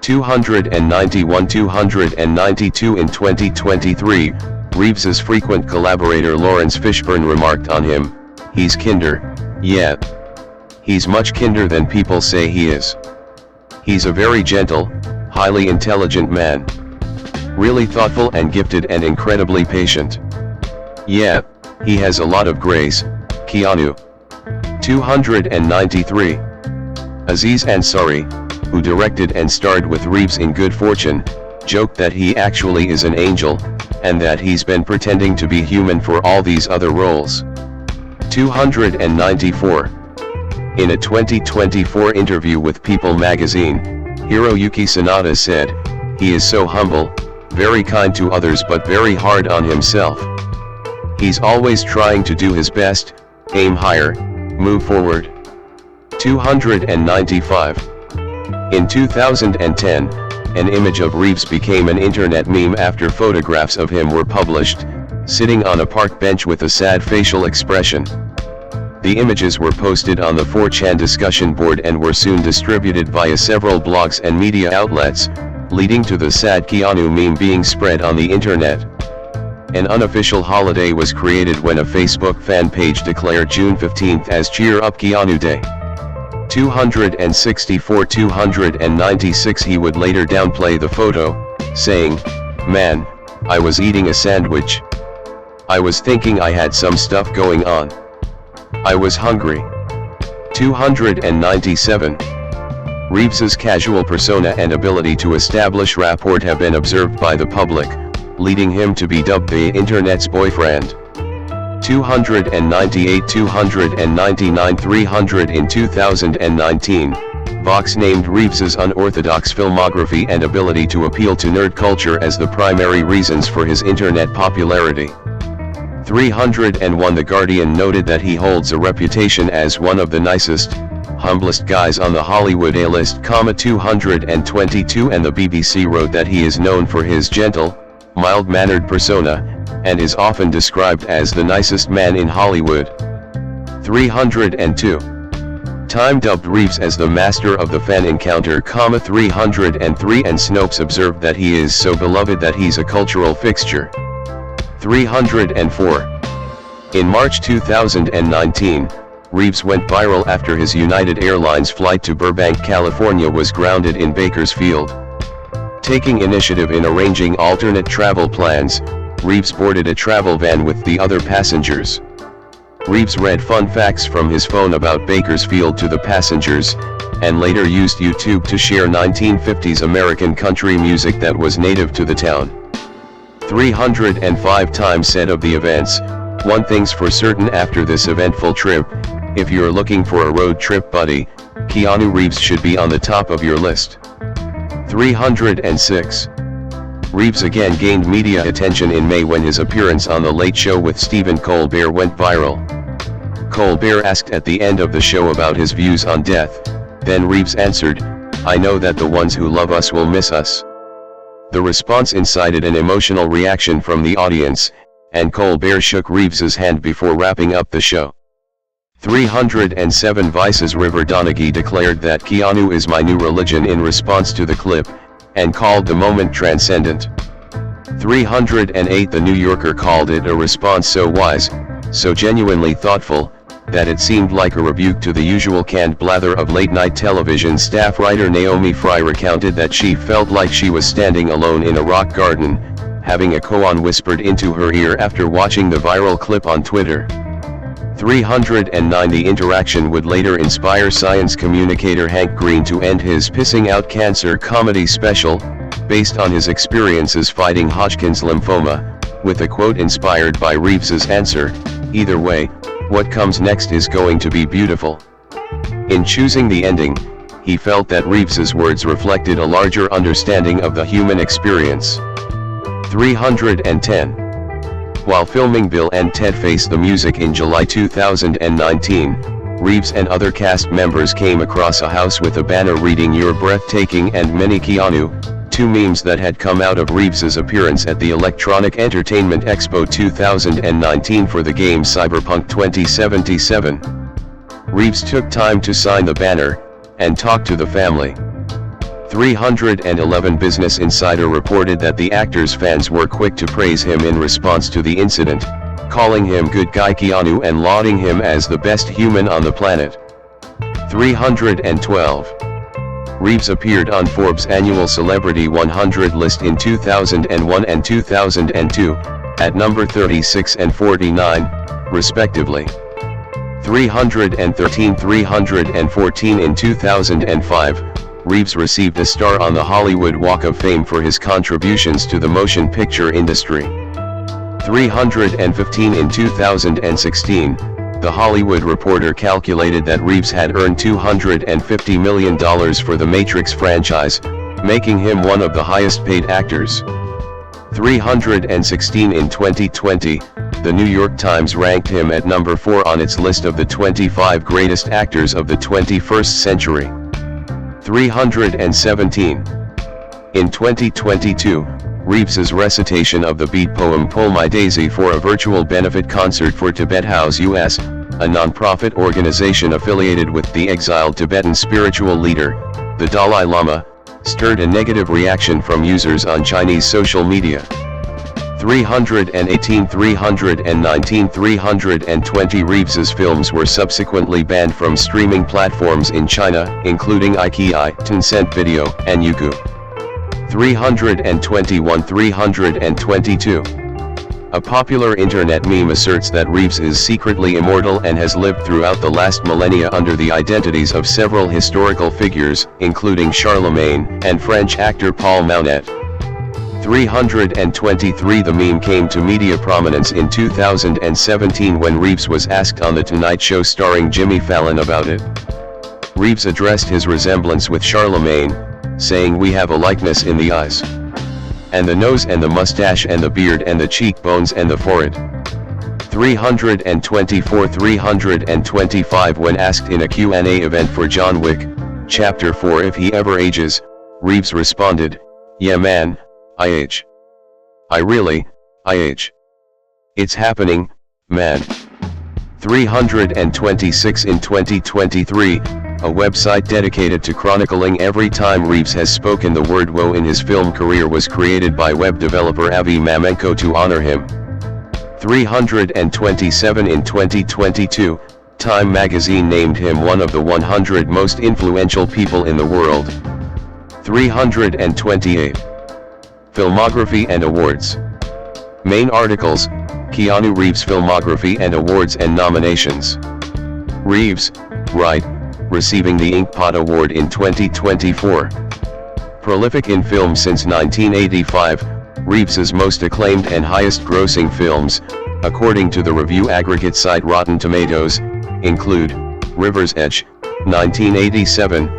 292 In 2023, Reeves's frequent collaborator Lawrence Fishburne remarked on him, "He's kinder, yeah. He's much kinder than people say he is. He's a very gentle, highly intelligent man. Really thoughtful and gifted and incredibly patient. Yeah, he has a lot of grace, Keanu." 293. Aziz Ansari, who directed and starred with Reeves in Good Fortune, joked that he actually is an angel, and that he's been pretending to be human for all these other roles. 294. In a 2024 interview with People magazine, Hiroyuki Sanada said, "He is so humble, very kind to others but very hard on himself. He's always trying to do his best, aim higher, move forward." 295. In 2010, an image of Reeves became an internet meme after photographs of him were published, sitting on a park bench with a sad facial expression. The images were posted on the 4chan discussion board and were soon distributed via several blogs and media outlets, leading to the sad Keanu meme being spread on the internet. An unofficial holiday was created when a Facebook fan page declared June 15th as Cheer Up Keanu Day. 264 296 He would later downplay the photo, saying, "Man, I was eating a sandwich. I was thinking I had some stuff going on. I was hungry." 297. Reeves's casual persona and ability to establish rapport have been observed by the public, leading him to be dubbed the internet's boyfriend. 298 299 300 In 2019, Vox named Reeves's unorthodox filmography and ability to appeal to nerd culture as the primary reasons for his internet popularity. 301 The Guardian noted that he holds a reputation as one of the nicest, humblest guys on the Hollywood A-list, 222 And the BBC wrote that he is known for his gentle, mild-mannered persona, and is often described as the nicest man in Hollywood. 302. Time dubbed Reeves as the master of the fan encounter, 303 And Snopes observed that he is so beloved that he's a cultural fixture. 304. In March 2019, Reeves went viral after his United Airlines flight to Burbank, California was grounded in Bakersfield. Taking initiative in arranging alternate travel plans, Reeves boarded a travel van with the other passengers. Reeves read fun facts from his phone about Bakersfield to the passengers, and later used YouTube to share 1950s American country music that was native to the town. 305 Time said of the events, "One thing's for certain after this eventful trip, if you're looking for a road trip buddy, Keanu Reeves should be on the top of your list." 306. Reeves again gained media attention in May when his appearance on The Late Show with Stephen Colbert went viral. Colbert asked at the end of the show about his views on death, then Reeves answered, "I know that the ones who love us will miss us." The response incited an emotional reaction from the audience, and Colbert shook Reeves's hand before wrapping up the show. 307 Vice's River Donaghy declared that Keanu is my new religion in response to the clip, and called the moment transcendent. 308 The New Yorker called it a response so wise, so genuinely thoughtful, that it seemed like a rebuke to the usual canned blather of late-night television. Staff writer Naomi Fry recounted that she felt like she was standing alone in a rock garden, having a koan whispered into her ear after watching the viral clip on Twitter. 390 interaction would later inspire science communicator Hank Green to end his Pissing Out Cancer comedy special, based on his experiences fighting Hodgkin's lymphoma, with a quote inspired by Reeves's answer, "Either way, what comes next is going to be beautiful." In choosing the ending, he felt that Reeves's words reflected a larger understanding of the human experience. 310. While filming Bill and Ted Face the Music in July 2019, Reeves and other cast members came across a house with a banner reading "You're breathtaking" and "Mini Keanu," two memes that had come out of Reeves's appearance at the Electronic Entertainment Expo 2019 for the game Cyberpunk 2077. Reeves took time to sign the banner, and talk to the family. 311 Business Insider reported that the actor's fans were quick to praise him in response to the incident, calling him "good guy Keanu" and lauding him as the best human on the planet. 312. Reeves appeared on Forbes' annual Celebrity 100 list in 2001 and 2002, at number 36 and 49, respectively. 313-314 In 2005, Reeves received a star on the Hollywood Walk of Fame for his contributions to the motion picture industry. 315 In 2016, The Hollywood Reporter calculated that Reeves had earned $250 million for the Matrix franchise, making him one of the highest-paid actors. 316 In 2020, The New York Times ranked him at number 4 on its list of the 25 greatest actors of the 21st century. 317. In 2022, Reeves's recitation of the beat poem "Pull My Daisy" for a virtual benefit concert for Tibet House US, a non-profit organization affiliated with the exiled Tibetan spiritual leader, the Dalai Lama, stirred a negative reaction from users on Chinese social media. 318 319 320 Reeves's films were subsequently banned from streaming platforms in China, including iQIYI, Tencent Video, and Youku. 321 322. A popular internet meme asserts that Reeves is secretly immortal and has lived throughout the last millennia under the identities of several historical figures, including Charlemagne and French actor Paul Mounet. 323 The meme came to media prominence in 2017 when Reeves was asked on The Tonight Show starring Jimmy Fallon about it. Reeves addressed his resemblance with Charlemagne, saying, "We have a likeness in the eyes, and the nose and the mustache and the beard and the cheekbones and the forehead." 324 325 When asked in a Q&A event for John Wick, Chapter 4 if he ever ages, Reeves responded, "Yeah man, I age. I age. It's happening, man." 326 In 2023, a website dedicated to chronicling every time Reeves has spoken the word "whoa" in his film career was created by web developer Avi Mamenko to honor him. 327 In 2022, Time magazine named him one of the 100 most influential people in the world. 328. Filmography and awards. Main articles: Keanu Reeves filmography and awards and nominations. Reeves, right, receiving the Inkpot Award in 2024. Prolific in film since 1985, Reeves's most acclaimed and highest-grossing films, according to the review aggregate site Rotten Tomatoes, include River's Edge, 1987,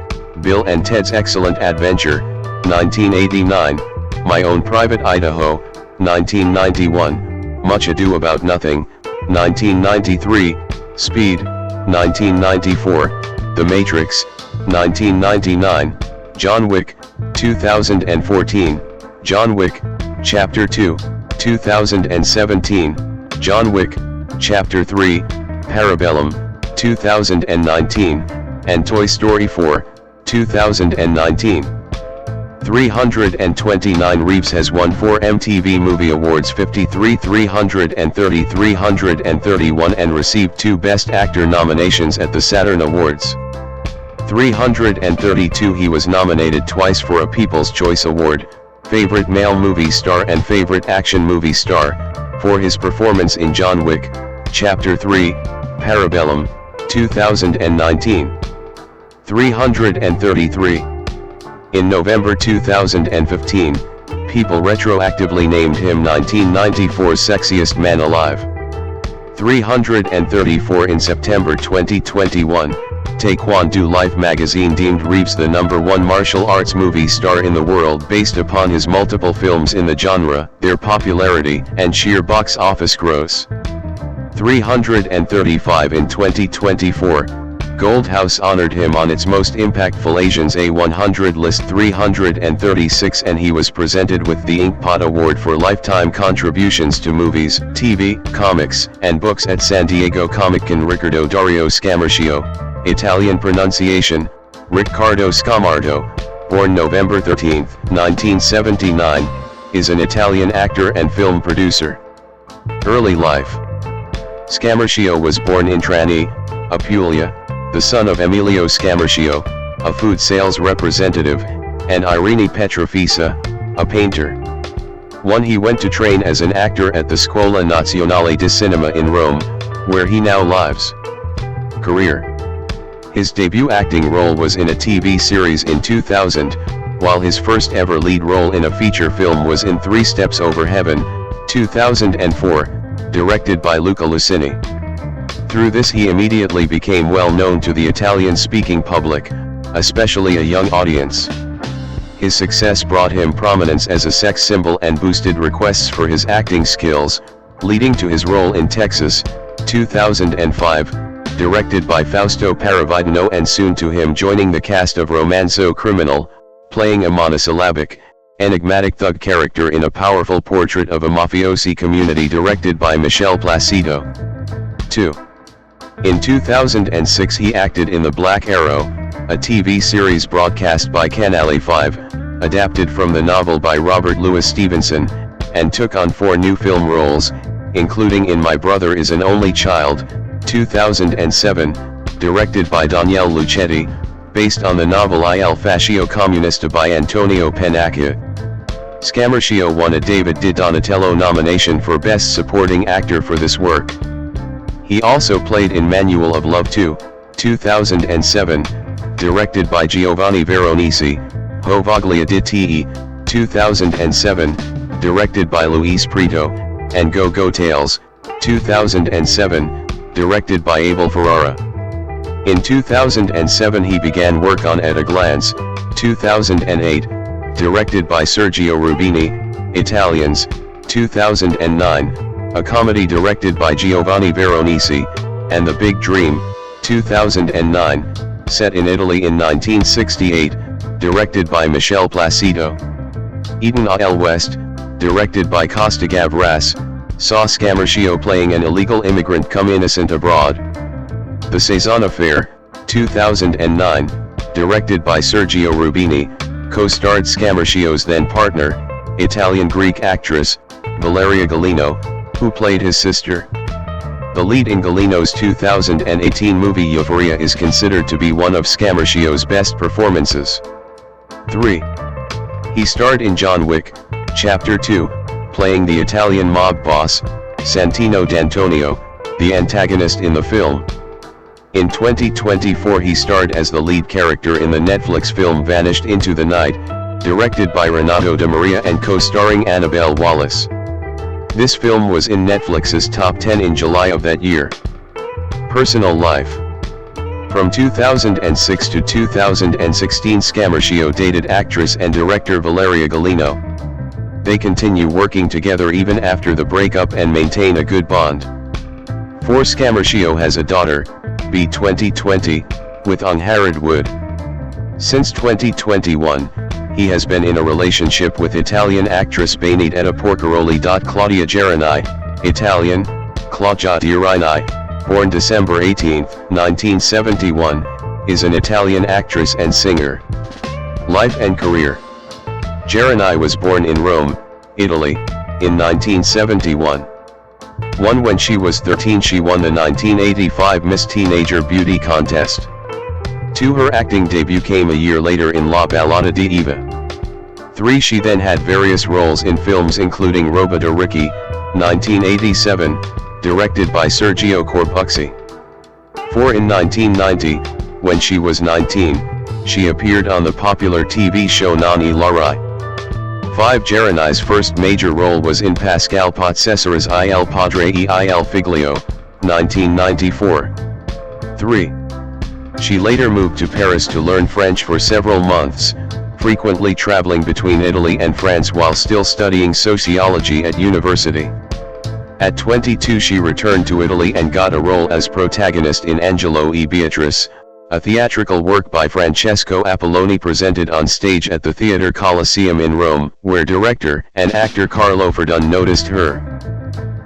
Bill and Ted's Excellent Adventure, 1989, My Own Private Idaho, 1991, Much Ado About Nothing, 1993, Speed, 1994, The Matrix, 1999, John Wick, 2014, John Wick, Chapter 2, 2017, John Wick, Chapter 3, Parabellum, 2019, and Toy Story 4, 2019. 329 Reeves has won 4 MTV Movie Awards, 53 330 331 and received 2 Best Actor nominations at the Saturn Awards. 332 He was nominated twice for a People's Choice Award, Favorite Male Movie Star and Favorite Action Movie Star, for his performance in John Wick, Chapter 3, Parabellum, 2019. 333. In November 2015, People retroactively named him 1994's sexiest man alive. 334. In September 2021, Taekwondo Life magazine deemed Reeves the #1 martial arts movie star in the world based upon his multiple films in the genre, their popularity, and sheer box office gross. 335. In 2024, Gold House honored him on its most impactful Asians A100 list 336, and he was presented with the Inkpot Award for lifetime contributions to movies, TV, comics, and books at San Diego Comic-Con. Riccardo Scamarcio, Italian pronunciation, Riccardo Scamarcio, born November 13, 1979, is an Italian actor and film producer. Early life. Scamarcio was born in Trani, Apulia, the son of Emilio Scamarcio, a food sales representative, and Irene Petrofisa, a painter. He went to train as an actor at the Scuola Nazionale di Cinema in Rome, where he now lives. Career. His debut acting role was in a TV series in 2000, while his first ever lead role in a feature film was in 3 Steps Over Heaven, 2004, directed by Luca Lucini. Through this he immediately became well known to the Italian-speaking public, especially a young audience. His success brought him prominence as a sex symbol and boosted requests for his acting skills, leading to his role in Texas, 2005, directed by Fausto Paravitano, and soon to him joining the cast of Romanzo Criminal, playing a monosyllabic, enigmatic thug character in a powerful portrait of a mafiosi community directed by Michele Placido. 2. In 2006 he acted in The Black Arrow, a TV series broadcast by Canale 5, adapted from the novel by Robert Louis Stevenson, and took on 4 new film roles, including in My Brother is an Only Child, 2007, directed by Daniele Lucchetti, based on the novel Il Fascio Comunista by Antonio Pennacchia. Scamarcio won a David Di Donatello nomination for Best Supporting Actor for this work. He also played in Manual of Love 2, 2007, directed by Giovanni Veronese, Hovaglia di Te, 2007, directed by Luis Prieto, and Go Go Tales, 2007, directed by Abel Ferrara. In 2007 he began work on At a Glance, 2008, directed by Sergio Rubini, Italians, 2009, a comedy directed by Giovanni Veronese, and The Big Dream, 2009, set in Italy in 1968, directed by Michele Placido. Eden al West, directed by Costa Gavras, saw Scamarcio playing an illegal immigrant come innocent abroad. The Cezanne Affair, 2009, directed by Sergio Rubini, co-starred Scamarcio's then partner, Italian-Greek actress, Valeria Golino, who played his sister. The lead in Golino's 2018 movie Euphoria is considered to be one of Scamarcio's best performances. 3. He starred in John Wick, Chapter 2, playing the Italian mob boss, Santino D'Antonio, the antagonist in the film. In 2024 he starred as the lead character in the Netflix film Vanished into the Night, directed by Renato De Maria and co-starring Annabelle Wallis. This film was in Netflix's top 10 in July of that year. Personal life. From 2006 to 2016 Scamarcio dated actress and director Valeria Golino. They continue working together even after the breakup and maintain a good bond. 4. Scamarcio has a daughter, B 2020, with Angharad Wood. Since 2021, he has been in a relationship with Italian actress Benedetta Porcaroli. Claudia Gerini, Italian, Claudia Gerini, born December 18, 1971, is an Italian actress and singer. Life and career. Gerini was born in Rome, Italy, in 1971. When she was 13 she won the 1985 Miss Teenager Beauty Contest. 2. Her acting debut came a year later in La Ballata di Eva. 3. She then had various roles in films including Roba da Ricci, 1987, directed by Sergio Corbucci. 4 in 1990, when she was 19, she appeared on the popular TV show Nani Larai. 5. Gerani's first major role was in Pascal Pozzesera's Il Padre e Il Figlio, 1994. 3. She later moved to Paris to learn French for several months, frequently traveling between Italy and France while still studying sociology at university. At 22 she returned to Italy and got a role as protagonist in Angelo e Beatrice, a theatrical work by Francesco Apolloni presented on stage at the Theatre Colosseum in Rome, where director and actor Carlo Verdun noticed her.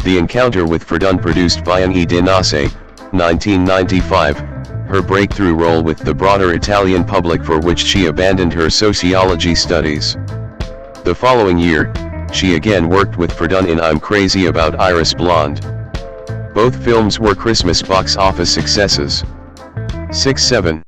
The Encounter with Verdun, produced by Annie De Nasse, 1995, her breakthrough role with the broader Italian public, for which she abandoned her sociology studies. The following year, she again worked with Verdun in I'm Crazy About Iris Blonde. Both films were Christmas box office successes. 6-7